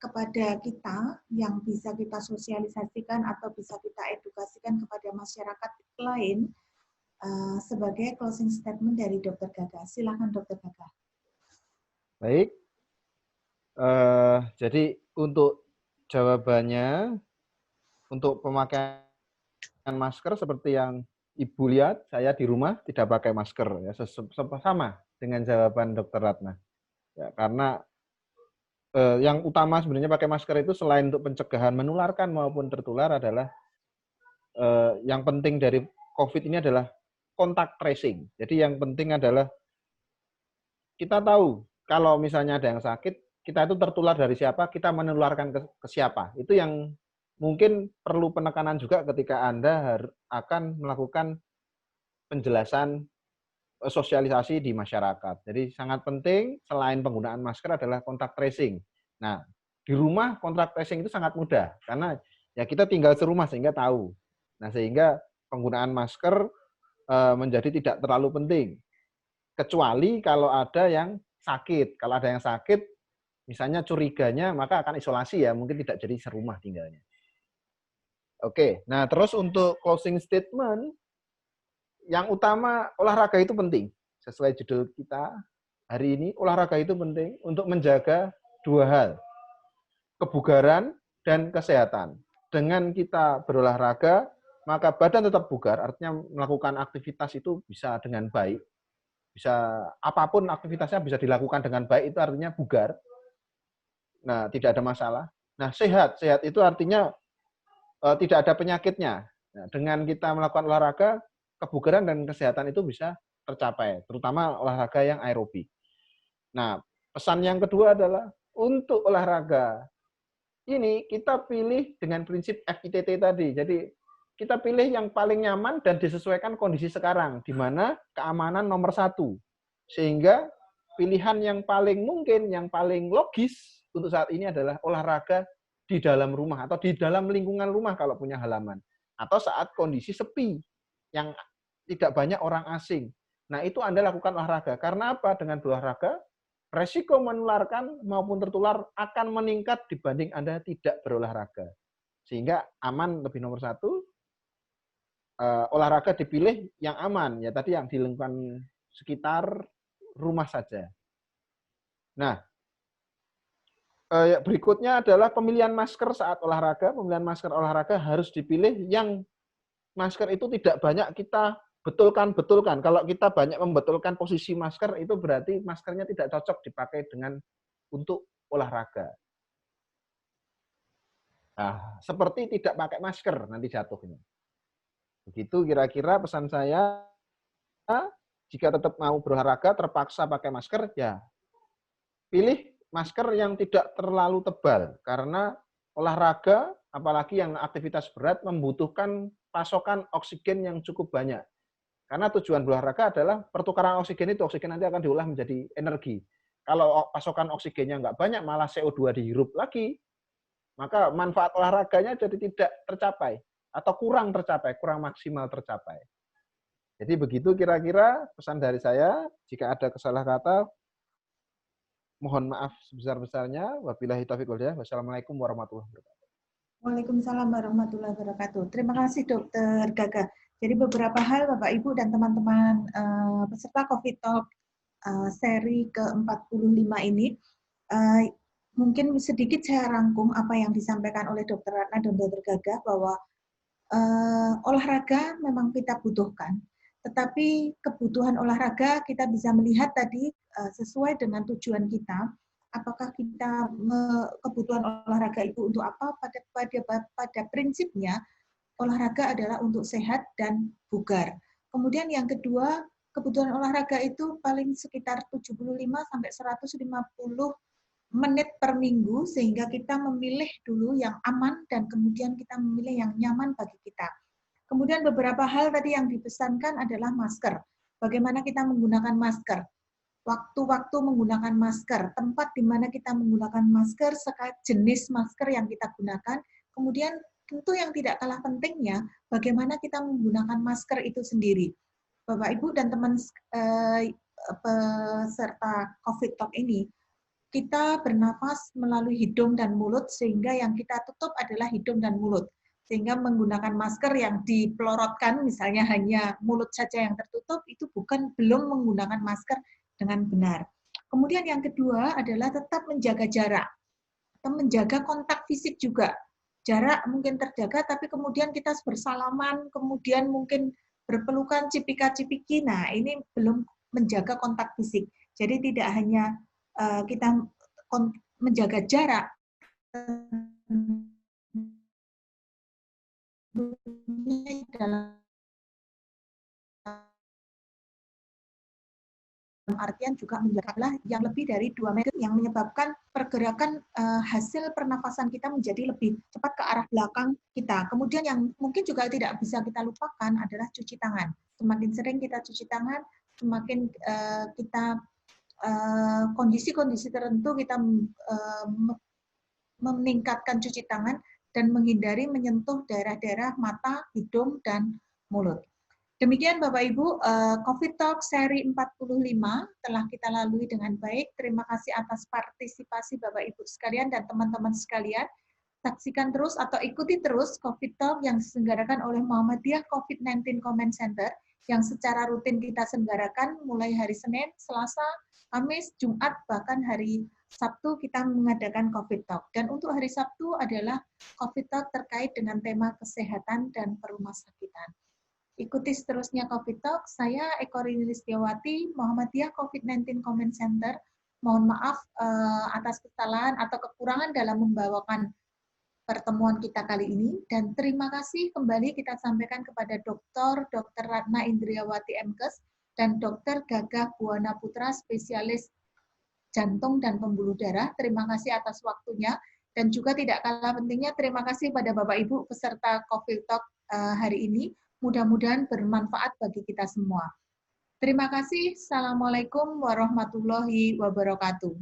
S1: kepada kita yang bisa kita sosialisasikan atau bisa kita edukasikan kepada masyarakat lain sebagai closing statement dari Dokter Gagah. Silakan Dokter Gagah.
S3: Baik. Jadi untuk jawabannya, untuk pemakaian masker seperti yang Ibu lihat, saya di rumah tidak pakai masker, ya sama dengan jawaban Dokter Ratna. Ya, karena yang utama sebenarnya pakai masker itu selain untuk pencegahan menularkan maupun tertular adalah yang penting dari COVID ini adalah kontak tracing. Jadi yang penting adalah kita tahu kalau misalnya ada yang sakit, kita itu tertular dari siapa, kita menularkan ke siapa. Itu yang mungkin perlu penekanan juga ketika Anda akan melakukan penjelasan sosialisasi di masyarakat. Jadi sangat penting selain penggunaan masker adalah kontak tracing. Nah, di rumah kontak tracing itu sangat mudah karena ya kita tinggal serumah sehingga tahu. Nah, sehingga penggunaan masker menjadi tidak terlalu penting. Kecuali kalau ada yang sakit. Kalau ada yang sakit, misalnya curiganya, maka akan isolasi ya, mungkin tidak jadi serumah tinggalnya. Oke, nah terus untuk closing statement, yang utama olahraga itu penting. Sesuai judul kita hari ini, olahraga itu penting untuk menjaga dua hal, kebugaran dan kesehatan. Dengan kita berolahraga, maka badan tetap bugar, artinya melakukan aktivitas itu bisa dengan baik. Bisa apapun aktivitasnya bisa dilakukan dengan baik, itu artinya bugar. Nah, tidak ada masalah. Nah, sehat itu artinya tidak ada penyakitnya. Nah, dengan kita melakukan olahraga, kebugaran dan kesehatan itu bisa tercapai, terutama olahraga yang aerobik. Nah, pesan yang kedua adalah untuk olahraga ini kita pilih dengan prinsip FITT tadi. Jadi kita pilih yang paling nyaman dan disesuaikan kondisi sekarang, di mana keamanan nomor 1. Sehingga pilihan yang paling mungkin, yang paling logis untuk saat ini adalah olahraga di dalam rumah atau di dalam lingkungan rumah kalau punya halaman. Atau saat kondisi sepi, yang tidak banyak orang asing. Nah, itu Anda lakukan olahraga. Karena apa? Dengan berolahraga, resiko menularkan maupun tertular akan meningkat dibanding Anda tidak berolahraga. Sehingga aman lebih nomor 1, olahraga dipilih yang aman, ya tadi yang di lingkungan sekitar rumah saja. Nah, berikutnya adalah pemilihan masker saat olahraga. Pemilihan masker olahraga harus dipilih yang masker itu tidak banyak kita betulkan. Kalau kita banyak membetulkan posisi masker, itu berarti maskernya tidak cocok dipakai untuk olahraga. Nah, seperti tidak pakai masker nanti jatuhnya. Begitu kira-kira pesan saya. Jika tetap mau berolahraga, terpaksa pakai masker, ya pilih masker yang tidak terlalu tebal. Karena olahraga, apalagi yang aktivitas berat, membutuhkan pasokan oksigen yang cukup banyak. Karena tujuan berolahraga adalah pertukaran oksigen itu, oksigen nanti akan diolah menjadi energi. Kalau pasokan oksigennya nggak banyak, malah CO2 dihirup lagi, maka manfaat olahraganya jadi tidak tercapai, atau kurang tercapai, kurang maksimal tercapai. Jadi begitu kira-kira pesan dari saya. Jika ada kesalah kata, mohon maaf sebesar-besarnya. Wabillahi taufiq wal hidayah. Wassalamualaikum warahmatullahi wabarakatuh.
S1: Waalaikumsalam warahmatullahi wabarakatuh. Terima kasih Dokter Gaga. Jadi beberapa hal Bapak Ibu dan teman-teman peserta COVID Talk seri ke-45 ini, mungkin sedikit saya rangkum apa yang disampaikan oleh Dokter Ratna dan Dokter Gaga, bahwa olahraga memang kita butuhkan. Tetapi kebutuhan olahraga kita bisa melihat tadi sesuai dengan tujuan kita. Apakah kita kebutuhan olahraga itu untuk apa? Pada prinsipnya olahraga adalah untuk sehat dan bugar. Kemudian yang kedua, kebutuhan olahraga itu paling sekitar 75 sampai 150 menit per minggu, sehingga kita memilih dulu yang aman dan kemudian kita memilih yang nyaman bagi kita. Kemudian beberapa hal tadi yang dipesankan adalah masker. Bagaimana kita menggunakan masker? Waktu-waktu menggunakan masker, tempat di mana kita menggunakan masker, jenis masker yang kita gunakan. Kemudian tentu yang tidak kalah pentingnya, bagaimana kita menggunakan masker itu sendiri. Bapak, Ibu, dan teman peserta COVID Talk ini, kita bernapas melalui hidung dan mulut, sehingga yang kita tutup adalah hidung dan mulut. Sehingga menggunakan masker yang dipelorotkan, misalnya hanya mulut saja yang tertutup, itu belum menggunakan masker dengan benar. Kemudian yang kedua adalah tetap menjaga jarak, atau menjaga kontak fisik juga. Jarak mungkin terjaga, tapi kemudian kita bersalaman, kemudian mungkin berpelukan, cipika-cipiki, nah ini belum menjaga kontak fisik. Jadi tidak hanya kita menjaga jarak, dalam artian juga menjagalah yang lebih dari 2 meter, yang menyebabkan pergerakan hasil pernafasan kita menjadi lebih cepat ke arah belakang kita. Kemudian yang mungkin juga tidak bisa kita lupakan adalah cuci tangan. Semakin sering kita cuci tangan, semakin kita kondisi-kondisi tertentu kita meningkatkan cuci tangan dan menghindari menyentuh daerah-daerah mata, hidung, dan mulut. Demikian Bapak Ibu, COVID Talk seri 45 telah kita lalui dengan baik. Terima kasih atas partisipasi Bapak Ibu sekalian dan teman-teman sekalian. Saksikan terus atau ikuti terus COVID Talk yang diselenggarakan oleh Muhammadiyah COVID-19 Comment Center yang secara rutin kita selenggarakan mulai hari Senin, Selasa, Kamis, Jumat, bahkan hari Sabtu kita mengadakan COVID Talk. Dan untuk hari Sabtu adalah COVID Talk terkait dengan tema kesehatan dan perumahasakitan. Ikuti seterusnya COVID Talk. Saya Eko Rini Listiawati, Muhammadiyah COVID-19 Comment Center. Mohon maaf atas kesalahan atau kekurangan dalam membawakan pertemuan kita kali ini, dan terima kasih kembali kita sampaikan kepada Dr. Ratna Indriawati MKes dan Dr. Gagah Buwana Putra, spesialis jantung dan pembuluh darah. Terima kasih atas waktunya, dan juga tidak kalah pentingnya terima kasih pada Bapak Ibu peserta COVID Talk hari ini. Mudah-mudahan bermanfaat bagi kita semua. Terima kasih. Assalamualaikum warahmatullahi wabarakatuh.